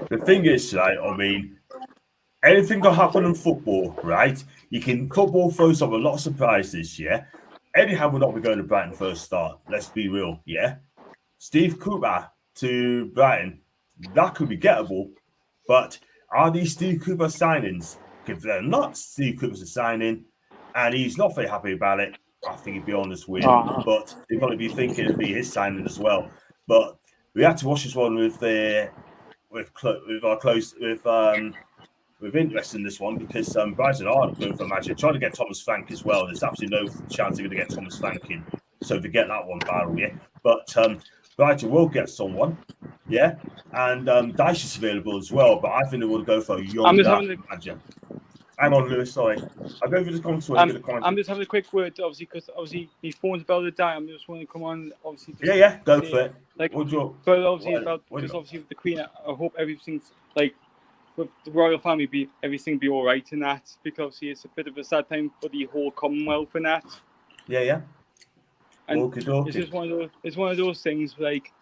The thing is, right, I mean, anything can happen in football, right? Football throws up a lot of surprises, yeah? Eddie Howe will not be going to Brighton first start. Let's be real, yeah? Steve Cooper to Brighton, that could be gettable, but are these Steve Cooper signings? If they're not Steve Cooper's signing and he's not very happy about it, I think he'd be honest with him. But he'd probably be thinking it'd be his signing as well. But we had to watch this one with interest in this one because Brighton are going for magic, trying to get Thomas Frank as well. There's absolutely no chance they're going to get Thomas Frank in. So forget that one, Barrel, yeah. But Brighton will get someone, yeah. And Dyche is available as well, but I think they will go for a younger manager. Hang on, Lewis, sorry. I'll go for the comments. I'm just having a quick word, obviously, because obviously my phone's about to die. I'm just want to come on, obviously. Yeah, go for it. Like, but obviously, obviously with the Queen, I hope everything's like with the royal family, everything be all right in that, because obviously it's a bit of a sad time for the whole Commonwealth and that. Yeah. And it's just one of those things like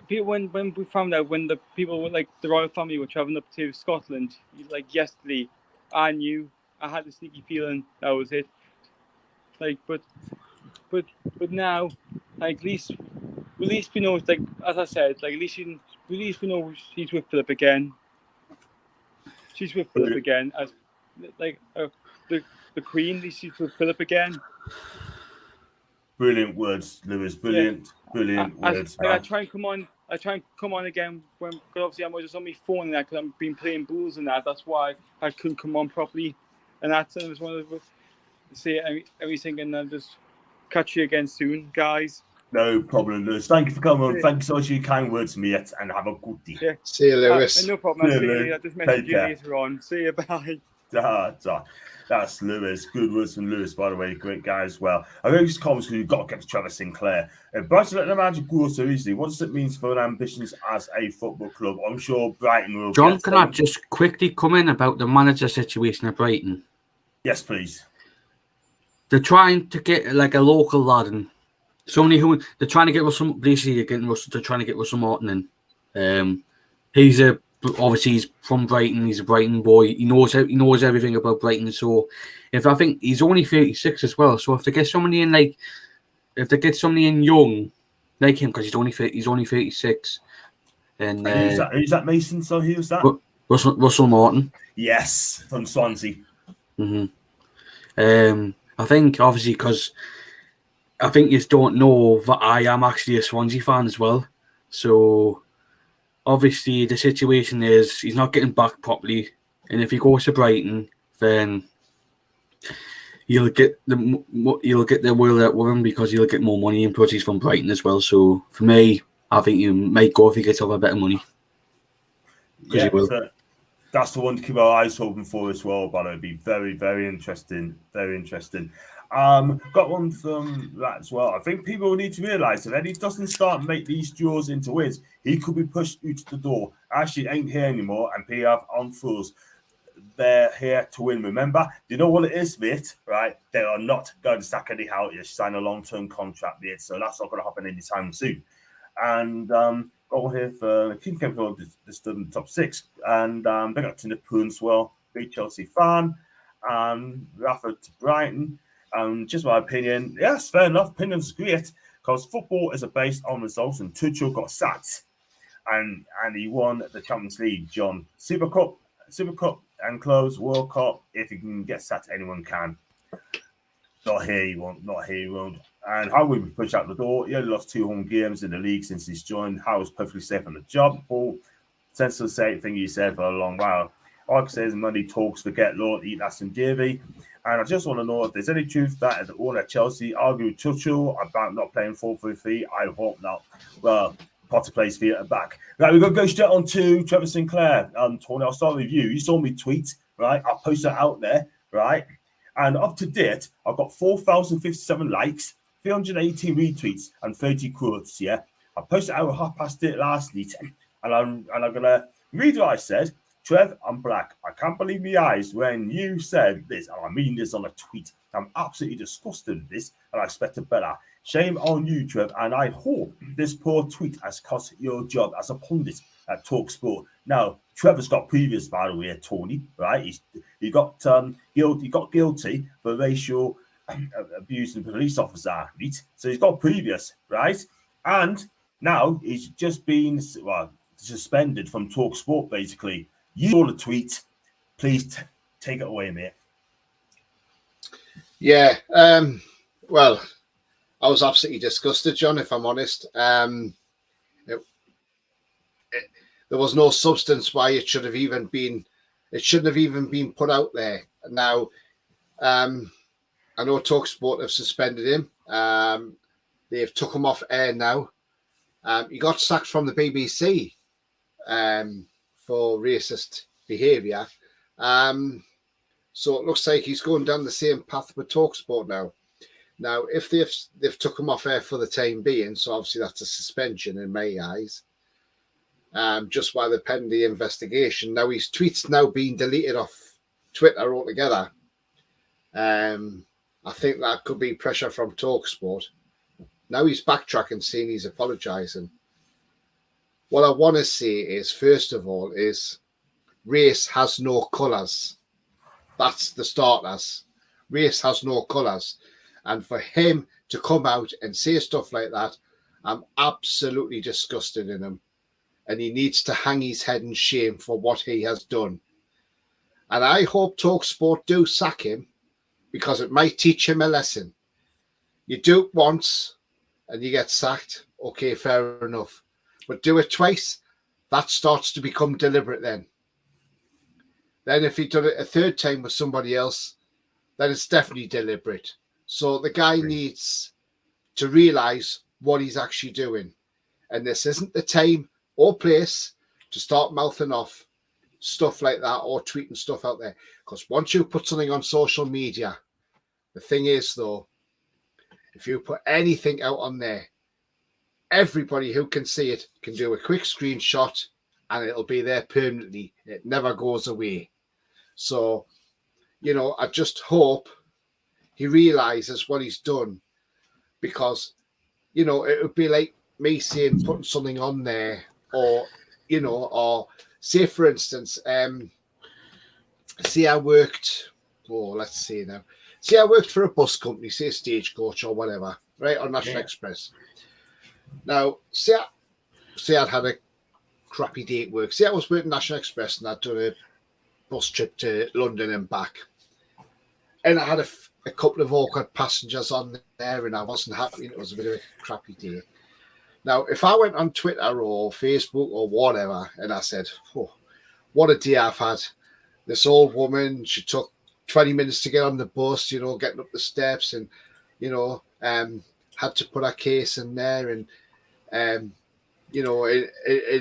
people when we found out when the people were like the royal family were traveling up to Scotland like yesterday, I had a sneaky feeling that was it. Like, but now, like at least we know, like as I said, like at least we know she's with Philip again. She's with Philip again as like the Queen. At least she's with Philip again. Brilliant words, Lewis. Brilliant words. I try and come on again when, because obviously I'm just on my phone and that because I've been playing bools and that. That's why I couldn't come on properly. And that's it was one of the say everything, and I'll just catch you again soon, guys. No problem, Lewis. Thank you for coming on. Thank you so much for your kind words to me, and have a good day. Yeah. See you, Lewis. No problem. I'll just message you later on. See you. Bye. That's Lewis. Good words from Lewis, by the way. Great guy as well. I think it's comments because you've got to get to Trevor Sinclair. If Brighton let the magic grow so easily, what does it mean for their ambitions as a football club? I'm sure Brighton will. John, can I just quickly come in about the manager situation at Brighton? Yes, please. They're trying to get like a local lad and somebody who they're trying to get Russell. Basically, they're trying to get Russell Martin in. Obviously he's from Brighton. He's a Brighton boy. He knows everything about Brighton. So, I think he's only 36 as well. So if they get somebody in young like him, because he's only 36, and who's that Mason? So who's that? Russell Martin. Yes, from Swansea. Mm-hmm. I think obviously because I think you don't know that I am actually a Swansea fan as well. So obviously the situation is he's not getting back properly, and if he goes to Brighton, then you'll get the world out with him because he'll get more money, and plus he's from Brighton as well. So for me, I think you might go if he gets over better money. Yeah, that's the one to keep our eyes open for as well, but it'd be very, very interesting. Very interesting. Got one from that as well. I think people need to realise that Eddie doesn't start and make these draws into wins. He could be pushed out the door. Actually ain't here anymore, and PF on fools. They're here to win. Remember, you know what it is, mate, right? They are not going to sack Eddie Howe. You sign a long-term contract, mate, so that's not going to happen anytime soon. And got one here for King Kevin, this in the top 6. And big up to Nippon as well. Big Chelsea fan. Rafa to Brighton. Just my opinion. Yes, fair enough. Opinion's great because football is based on results, and Tuchel got sacked. And he won the Champions League, John. Super Cup and clubs, World Cup. If he can get sacked, anyone can. Not here, he won't. And how will be pushed out the door? He only lost 2 home games in the league since he's joined. How is perfectly safe on the job. Paul, sense the same thing you said for a long while. Like says money talks, forget Lord, eat that some Davy. And I just want to know if there's any truth that the owner at Chelsea argued Tuchel about not playing 4-3-3. I hope not. Well, Potter plays feet at the back. Right, we're going to go straight on to Trevor Sinclair. Tony, I'll start with you. You saw me tweet, right? I'll post that out there, right? And up to date, I've got 4,057 likes, 380 retweets and 30 quotes. Yeah, I posted out at 8:30 last night, and I'm gonna read what I said. Trev, I'm black. I can't believe my eyes when you said this, and I mean this on a tweet. I'm absolutely disgusted with this, and I expected better. Shame on you, Trev, and I hope this poor tweet has cost your job as a pundit at TalkSport. Now, Trevor's got previous, by the way, Tony, right? He got guilty for racial abuse of a police officer, right? So he's got previous, right? And now he's just been suspended from TalkSport, basically. You saw the tweet. Please take it away, mate. Yeah. Well, I was absolutely disgusted, John, if I'm honest. There was no substance why it shouldn't have even been put out there. Now, I know TalkSport have suspended him. They've took him off air now. He got sacked from the BBC for racist behaviour. So it looks like he's going down the same path with TalkSport now. Now, if they've took him off air for the time being, so obviously that's a suspension in my eyes, just while they're pending the investigation. Now his tweets now being deleted off Twitter altogether. I think that could be pressure from TalkSport. Now he's backtracking, saying he's apologising. What I want to say is, first of all, is race has no colours. That's the starters. Race has no colours. And for him to come out and say stuff like that, I'm absolutely disgusted in him. And he needs to hang his head in shame for what he has done. And I hope TalkSport do sack him, because it might teach him a lesson. You do it once and you get sacked. Okay, fair enough. But do it twice, that starts to become deliberate then. Then if he done it a third time with somebody else, then it's definitely deliberate. So the guy needs to realise what he's actually doing. And this isn't the time or place to start mouthing off stuff like that or tweeting stuff out there. Because once you put something on social media, the thing is, though, if you put anything out on there, everybody who can see it can do a quick screenshot and it'll be there permanently. It never goes away. So, I just hope he realizes what he's done, because, it would be like me saying, putting something on there, or, or say, for instance, say I worked for a bus company, say Stagecoach or whatever, right, on National Express. Now, say I'd had a crappy day at work. Say I was working National Express and I'd done a bus trip to London and back. And I had a couple of awkward passengers on there and I wasn't happy, and it was a bit of a crappy day. Now, if I went on Twitter or Facebook or whatever and I said, oh, what a day I've had. This old woman, she took 20 minutes to get on the bus, getting up the steps, and, had to put her case in there, and, and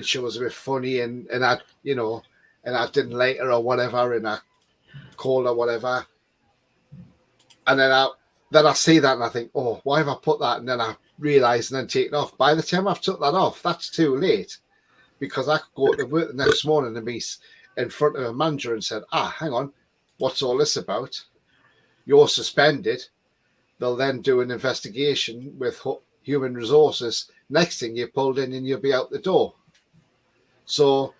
she was a bit funny, and I, and I didn't like her or whatever, and I called her whatever. And then I see that and I think, oh, why have I put that? And then I realise and then take it off. By the time I've took that off, that's too late, because I could go to work the next morning and be in front of a manager and said, hang on, what's all this about? You're suspended. They'll then do an investigation with human resources. Next thing you're pulled in and you'll be out the door. So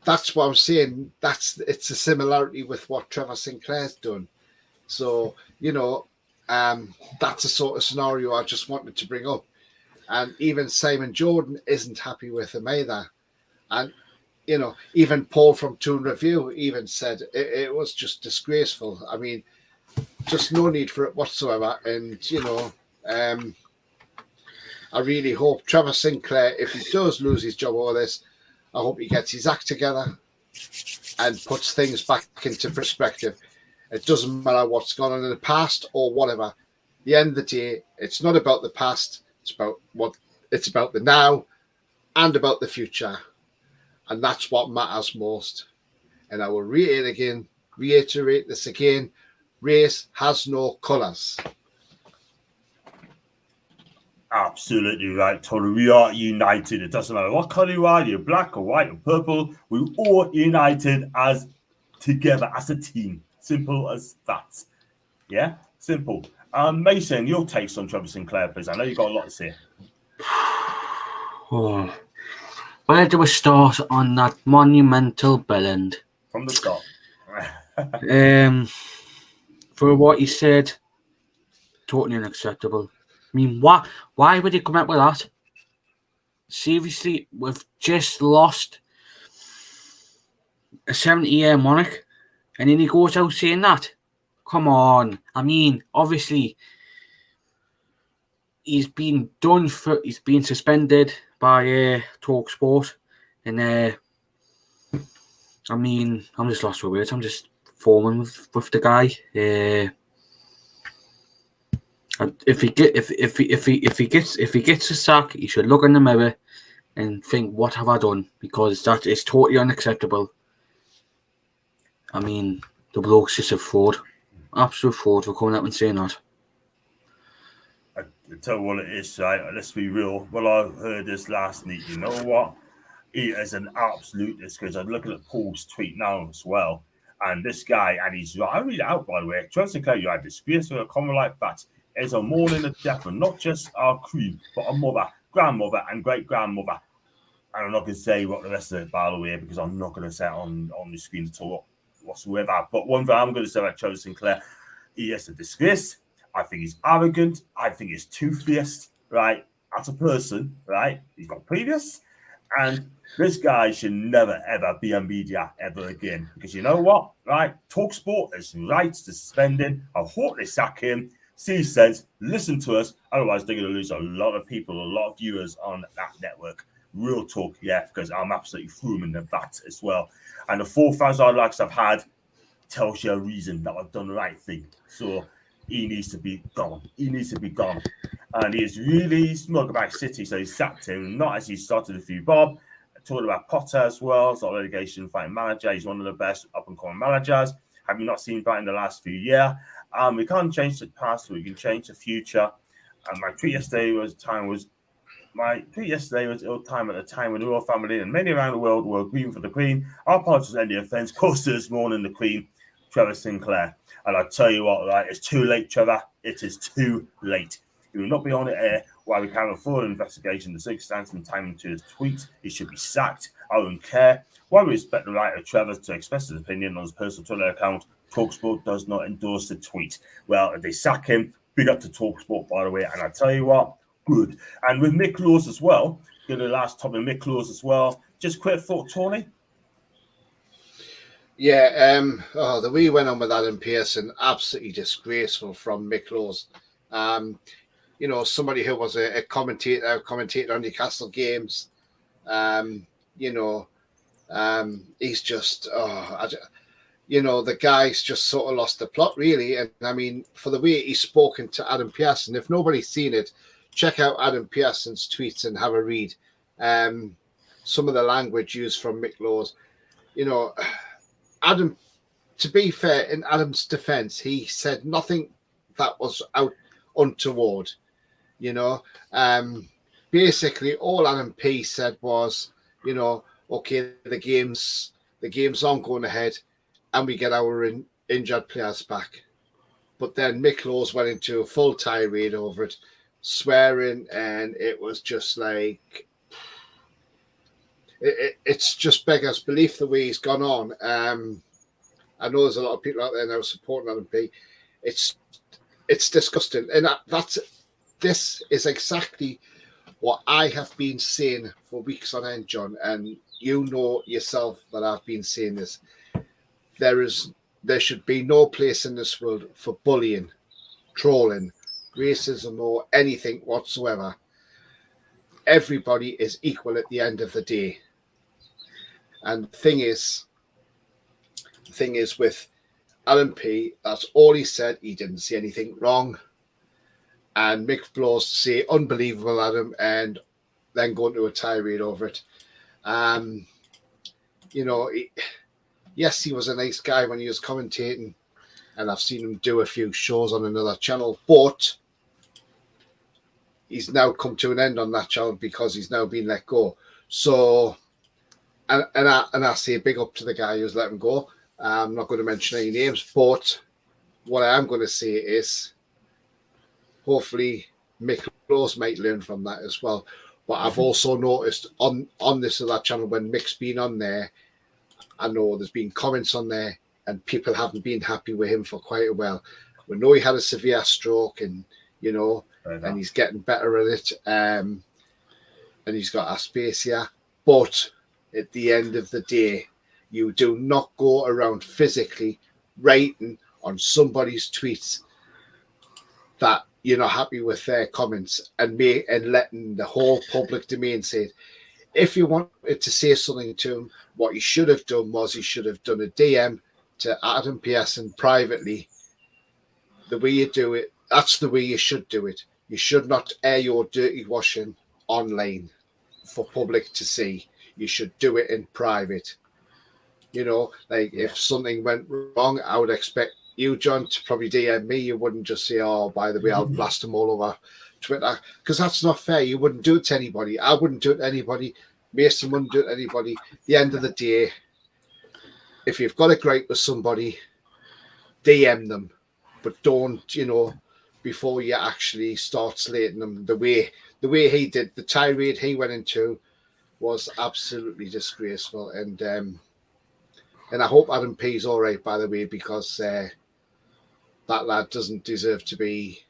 that's what I'm saying. It's a similarity with what Trevor Sinclair's done. So, that's a sort of scenario I just wanted to bring up. And even Simon Jordan isn't happy with him either. And, even Paul from Toon Review even said it was just disgraceful. I mean, just no need for it whatsoever. And, I really hope Trevor Sinclair, if he does lose his job over this, I hope he gets his act together and puts things back into perspective. It doesn't matter what's gone on in the past or whatever. At the end of the day, it's not about the past. It's about the now and about the future. And that's what matters most. And I will reiterate this again. Race has no colours. Absolutely right, Tony. We are united. It doesn't matter what color you are, you're black or white or purple. We're all united as together as a team. Simple as that. Yeah, simple. Mason, your takes on Trevor Sinclair, please. I know you've got a lot to say. Oh. Where do we start on that monumental bellend? From the start. For what he said, totally unacceptable. I mean, why would he come out with that? Seriously, we've just lost a 70-year monarch, and then he goes out saying that. Come on. I mean, obviously, he's been suspended by TalkSport, and I mean, I'm just lost for words. I'm just foaming with the guy. If he gets a sack, he should look in the mirror and think, what have I done? Because that is totally unacceptable. I mean, the bloke's just a fraud. Absolute fraud for coming out and saying that. I tell you what it is, right? Let's be real. Well, I heard this last night. You know what? He is an absolute disgrace. I'm looking at Paul's tweet now as well. And this guy, and he's right. I read it out, by the way. Trevor Sinclair, you are a disgrace with a comment like that. It's a mourning of death, and not just our crew, but our mother, grandmother, and great grandmother. And I'm not going to say what the rest of it, by the way, because I'm not going to say it on the screen at all whatsoever. But one thing I'm going to say about Trevor Sinclair, he is a disgrace. I think he's arrogant. I think he's two-faced, right? As a person, right? He's got previous. And this guy should never, ever be a media ever again. Because you know what, right? TalkSport is right to suspend him. I hope they sack him. Steve says, listen to us. Otherwise, they're going to lose a lot of people, a lot of viewers on that network. Real talk, yeah, because I'm absolutely fuming at that as well. And the 4,000 likes I've had tells you a reason that I've done the right thing. So he needs to be gone. He needs to be gone. And he is really smug about City, so he sacked him, not as he started a few bob. Talking about Potter as well, sort of relegation fighting manager. He's one of the best up-and-coming managers. Have you not seen that in the last few years? We can't change the past, but we can change the future. And my tweet yesterday was ill time at the time when the royal family and many around the world were grieving for the Queen. Our apologies and the offence caused this morning the Queen, Trevor Sinclair. And I tell you what, right, it's too late, Trevor. It is too late. He will not be on the air while we have a full investigation of the circumstance and timing to his tweet. He should be sacked. I don't care. While we respect the right of Trevor to express his opinion on his personal Twitter account, TalkSport does not endorse the tweet. Well, if they sack him, big up to TalkSport, by the way. And I tell you what, good. And with Mick Laws as well, get the last topic, Mick Laws as well. Just quick thought, Tony. Yeah, the way he went on with Adam Pearson, absolutely disgraceful from Mick Laws. You know, somebody who was a commentator on Newcastle games. He's just, the guy's just sort of lost the plot, really. And I mean, for the way he's spoken to Adam Pearson, if nobody's seen it, check out Adam Pearson's tweets and have a read. Some of the language used from Mick Laws. You know, Adam, to be fair, in Adam's defense, he said nothing that was untoward. You know, basically all Adam P said was, okay, the game's on going ahead and we get our injured players back. But then Mick Laws went into a full tirade over it, swearing, and it was just like, it's just beggars belief the way he's gone on. I know there's a lot of people out there now supporting Adam P. It's disgusting. And this is exactly what I have been saying for weeks on end, John, and you know yourself that I've been saying this. There should be no place in this world for bullying, trolling, racism, or anything whatsoever. Everybody is equal at the end of the day. And the thing is with Alan P, that's all he said. He didn't say anything wrong. And Mick Laws to say unbelievable, Adam, and then go into a tirade over it. Yes, he was a nice guy when he was commentating, and I've seen him do a few shows on another channel, but he's now come to an end on that channel because he's now been let go. So, and I say big up to the guy who's let him go. I'm not going to mention any names, but what I am going to say is, hopefully Mick Rose might learn from that as well. But I've also noticed on this or that channel, when Mick's been on there, I know there's been comments on there and people haven't been happy with him for quite a while. We know he had a severe stroke and, you know, and he's getting better at it. And he's got aspasia. But at the end of the day, you do not go around physically writing on somebody's tweets that you're not happy with their comments and letting the whole public domain say it. If you wanted to say something to him, what he should have done was he should have done a DM to Adam Pearson privately. The way you do it, that's the way you should do it. You should not air your dirty washing online for public to see. You should do it in private. You know, like if something went wrong, I would expect you, John, to probably DM me. You wouldn't just say, oh, by the way, I'll blast them all over Twitter, because that's not fair. You wouldn't do it to anybody. I wouldn't do it to anybody. Mason wouldn't do it to anybody. At the end of the day, if you've got a gripe with somebody, DM them, but don't, you know, before you actually start slating them the way he did. The tirade he went into was absolutely disgraceful, and I hope Adam P's all right, by the way, because that lad doesn't deserve to be,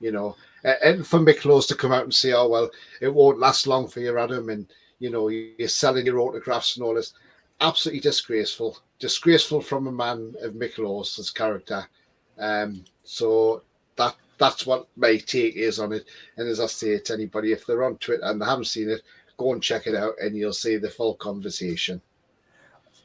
you know. And for Mick Close to come out and say, oh, well, it won't last long for you, Adam, and, you know, you're selling your autographs and all this. Absolutely disgraceful. Disgraceful from a man of Mick Lowe's character. So that's what my take is on it. And as I say to anybody, if they're on Twitter and they haven't seen it, go and check it out and you'll see the full conversation.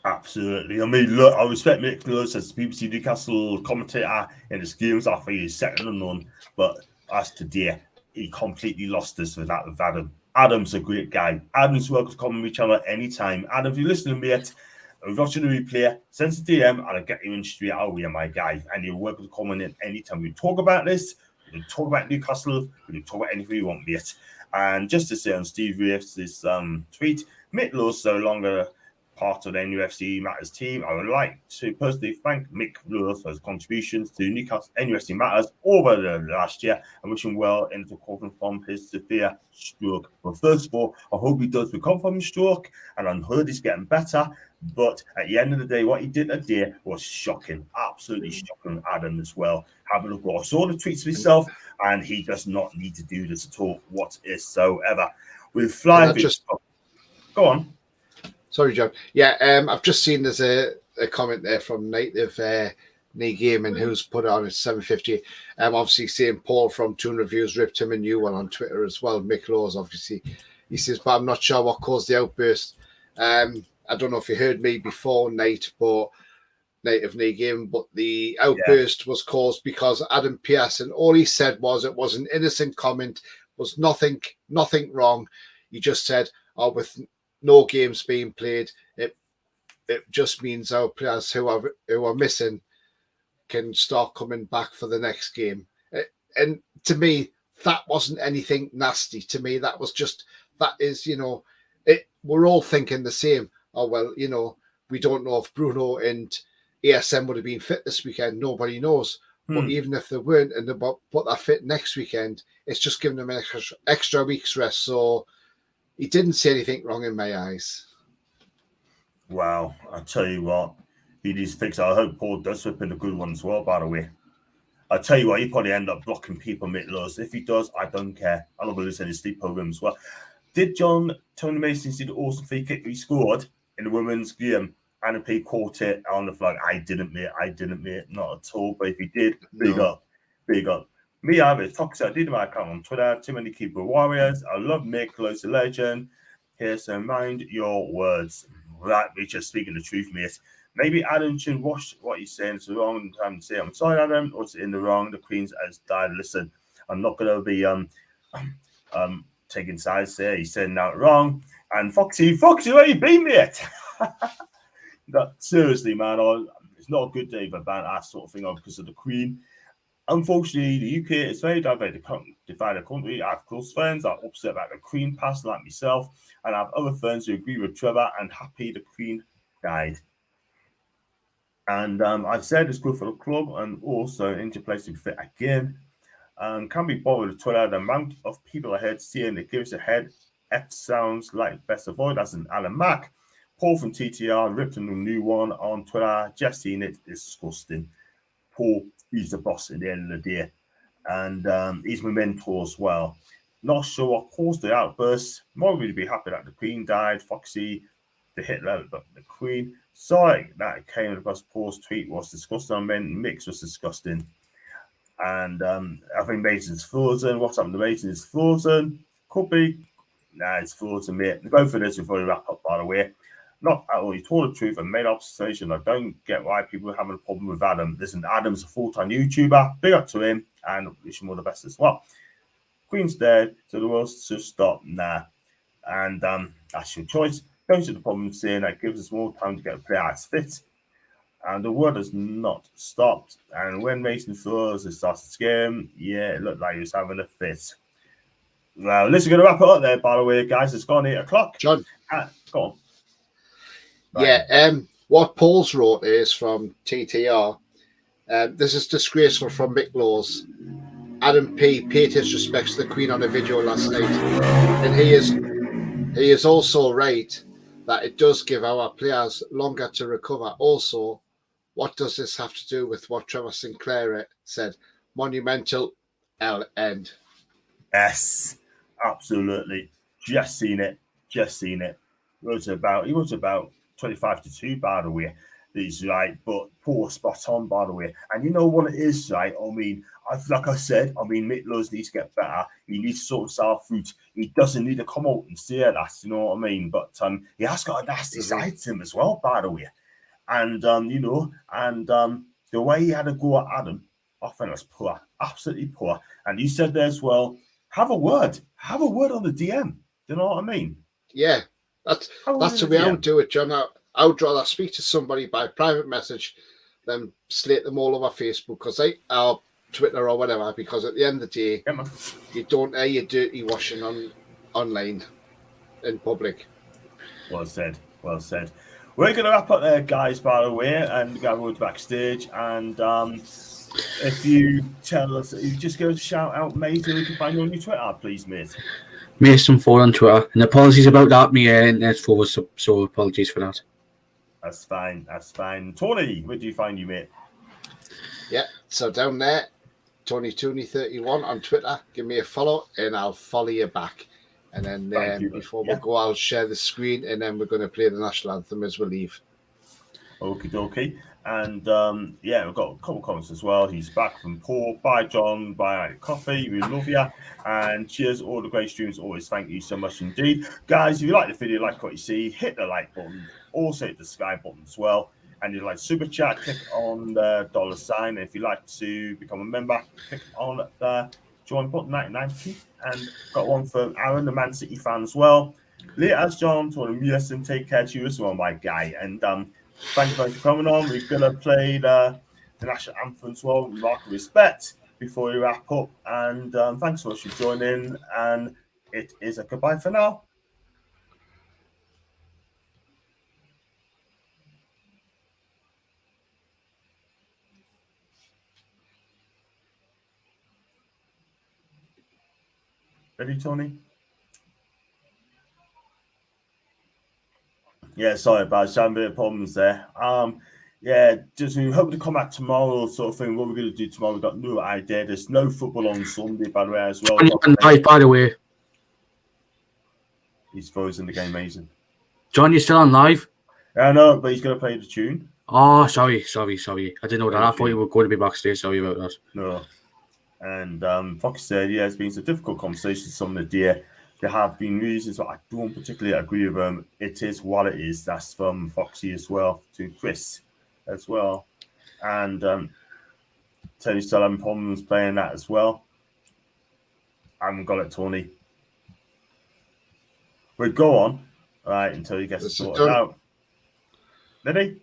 Absolutely. I mean, look, I respect Mick Lewis as the BBC Newcastle commentator in his games. I think he's second to none. But as today, he completely lost us with that with Adam. Adam's a great guy. Adam's welcome to come on my channel anytime. Adam, if you're listening, mate, if you're watching the replay, send us a DM and I'll get you in straight away, my guy. And you're welcome to come on in anytime. We talk about this. We can talk about Newcastle. We can talk about anything you want, mate. And just to say on Steve Reeves' tweet, Mick Lewis no longer part of the NUFC Matters team. I would like to personally thank Mick Lewis for his contributions to Newcastle NUFC Matters over the last year and wish him well in the recovery from his severe stroke. But first of all, I hope he does recover from his stroke, and I heard he's getting better. But at the end of the day, what he did today was shocking, absolutely shocking. Adam as well. Have a look. I saw the tweets myself, and he does not need to do this at all whatsoever. With fly, go on. Sorry, John. Yeah, I've just seen there's a comment there from Native Knee Gaming who's put on at 7:50. Obviously, saying Paul from 200 Views ripped him a new one on Twitter as well. Mick Laws, obviously. He says, but I'm not sure what caused the outburst. I don't know if you heard me before, Nate, but Native Knee Gaming, but the outburst was caused because Adam Pearson, all he said was it was an innocent comment, was nothing wrong. He just said, oh, with no games being played, it just means our players who are missing can start coming back for the next game. And to me, that wasn't anything nasty. To me, that was just, that is, you know, we're all thinking the same. Oh, well, you know, we don't know if Bruno and ASM would have been fit this weekend. Nobody knows. But even if they weren't and they put that fit next weekend, it's just giving them an extra week's rest. So he didn't say anything wrong in my eyes. Wow, I tell you what, he needs to fix it. I hope Paul does whip in a good one as well, by the way. I tell you what, he probably end up blocking people, Mick Lewis. If he does, I don't care. I love losing his sleep program as well. Did Tony Mason see the awesome free kick he scored in the women's game? Anna P caught it on the flag. I didn't, mate. Not at all. But if he did, big up. Me, I have a toxic. I did my account on Twitter. Too many keyboard warriors. I love Mick, Lewis, a legend. Here, so mind your words. Right, we're just speaking the truth, mate. Maybe Adam should watch what he's saying. It's the wrong time to say, I'm sorry, Adam. What's in the wrong? The Queen's has died. Listen, I'm not going to be taking sides there. He's saying that wrong. And Foxy, where you been, mate? Seriously, man, it's not a good day for that sort of thing because of the Queen. Unfortunately, the UK is very divided country. I have close friends that are upset about the Queen passing, like myself, and I have other friends who agree with Trevor and happy the Queen died. And I said it's good for the club and also into place to be fit again. Can be bothered with Twitter. The amount of people ahead seeing it gives a head. It sounds like best avoid. That's an Alan Mack. Paul from TTR ripped a new one on Twitter. Just seen it. It's disgusting. Paul, he's the boss at the end of the day. And he's my mentor as well. Not sure what caused the outburst. More really be happy that the Queen died. Foxy, the Hitler, but the Queen. Sorry that it came across Paul's tweet was disgusting. I mean, Mix was disgusting. And I think Mason's frozen. What's happened to Mason is frozen. Could be. Nah, it's frozen, mate. Go for this before we wrap up, by the way. Not at all. He told the truth and made observation. I don't get why people are having a problem with Adam. Listen, Adam's a full-time YouTuber. Big up to him and wish him all the best as well. Queen's dead, so the world should stop. Nah. And that's your choice. Don't see the problem saying that gives us more time to get players fit. And the world has not stopped. And when Mason throws, it starts to scare him. Yeah, it looked like he was having a fit. Well, listen, we're going to wrap it up there, by the way, guys. It's gone 8 o'clock. John. Go on. Yeah, what Paul's wrote is from TTR. This is disgraceful from Mick Laws. Adam P paid his respects to the Queen on a video last night. And he is also right that it does give our players longer to recover. Also, what does this have to do with what Trevor Sinclair said? Monumental end. Yes, absolutely. Just seen it. He was about 25-2, by the way. He's right, but poor spot on, by the way. And you know what it is, right? I mean, like I said, Mick Lowes needs to get better. He needs to sort himself out. He doesn't need to come out and say that, you know what I mean? But he has got a nasty side to him as well, by the way. And, the way he had to go at Adam, I think that's poor, absolutely poor. And you said there as well, have a word on the DM. Do you know what I mean? Yeah, that's the way I would do it, John. I would rather speak to somebody by private message than slate them all over Facebook or Twitter or whatever, because at the end of the day, you don't air your dirty washing online in public. Well said. We're going to wrap up there, guys, by the way, and go backstage. And if you tell us, you just give us a shout out, mate, and we can find you on your Twitter, please, mate. Mason4 on Twitter. And apologies about that, me internet forward, so apologies for that. That's fine. Tony, where do you find you, mate? Yeah, so down there, TonyTooney31 on Twitter. Give me a follow and I'll follow you back. And then before we go, I'll share the screen and then we're going to play the national anthem as we leave. Okie dokie. And we've got a couple of comments as well. He's back from Paul. Bye, John. Bye, Coffee. We love you. And cheers, all the great streams. Always thank you so much indeed. Guys, if you like the video, like what you see, hit the like button. Also hit the subscribe button as well. And if you like super chat, click on the $sign. And if you'd like to become a member, click on the join button, 99p. And got one for Aaron, the Man City fan as well. Later, John, to yes, and take care to you as well, my guy. And thank you for coming on. We're going to play the national anthem as well, with mark of respect, before we wrap up. And thanks so much for joining. And it is a goodbye for now. Ready, Tony? Yeah, sorry about some bit of problems there. Just we hope to come back tomorrow, sort of thing. What we're going to do tomorrow, we've got no idea. There's no football on Sunday, by the way, as well. By the way, he's frozen the game, amazing. John, you still on live? I know, but he's going to play the tune. Oh, sorry. I didn't know that. I thought you were going to be backstage. Sorry about that. No. And Fox said, yeah, it's been some difficult conversations some of the day. There have been reasons, but I don't particularly agree with them. It is what it is. That's from Foxy as well, to Chris as well. And Tony's still having problems playing that as well. I haven't got it, Tony. We'll go on, right, until he gets it sorted out. Ready?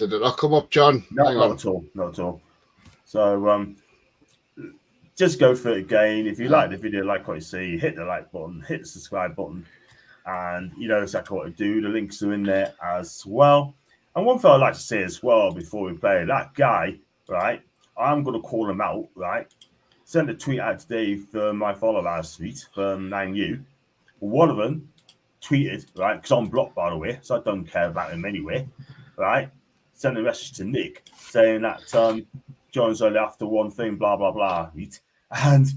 Did it not come up, John? Not at all. Not at all. So just go for it again. If you like the video, like what you see, hit the like button, hit the subscribe button, and you know exactly what to do. The links are in there as well. And one thing I'd like to say as well before we play, that guy, right? I'm going to call him out, right? Send a tweet out today for my followers tweet from 9U. One of them tweeted, right? Because I'm blocked, by the way, so I don't care about him anyway, right? Send a message to Nick saying that John's only after one thing, blah, blah, blah. Right? And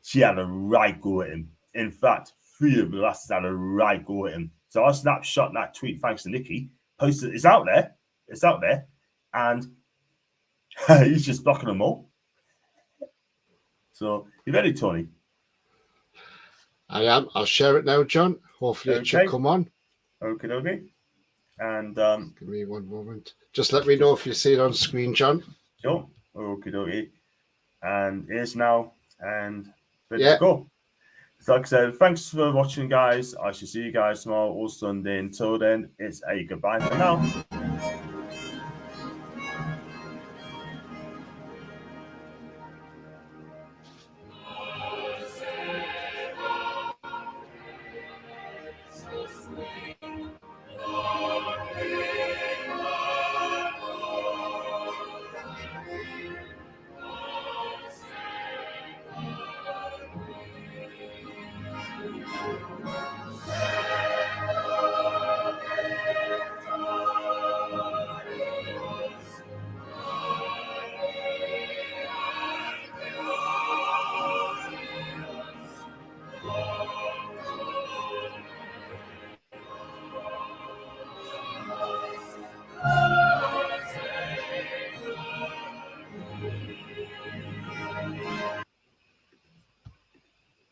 she had a right go at him. In fact, 3 of the lasses had a right go at him. So I snapshot that tweet thanks to Nikki. Posted, it's out there. It's out there. And he's just blocking them all. So, you ready, Tony? I am. I'll share it now, John. Hopefully it should come on. Okay. And give me one moment. Just let me know if you see it on screen, John. Sure. Okay. And here's now and ready to go. So like I said, thanks for watching, guys. I shall see you guys tomorrow or Sunday. Until then, it's a goodbye for now.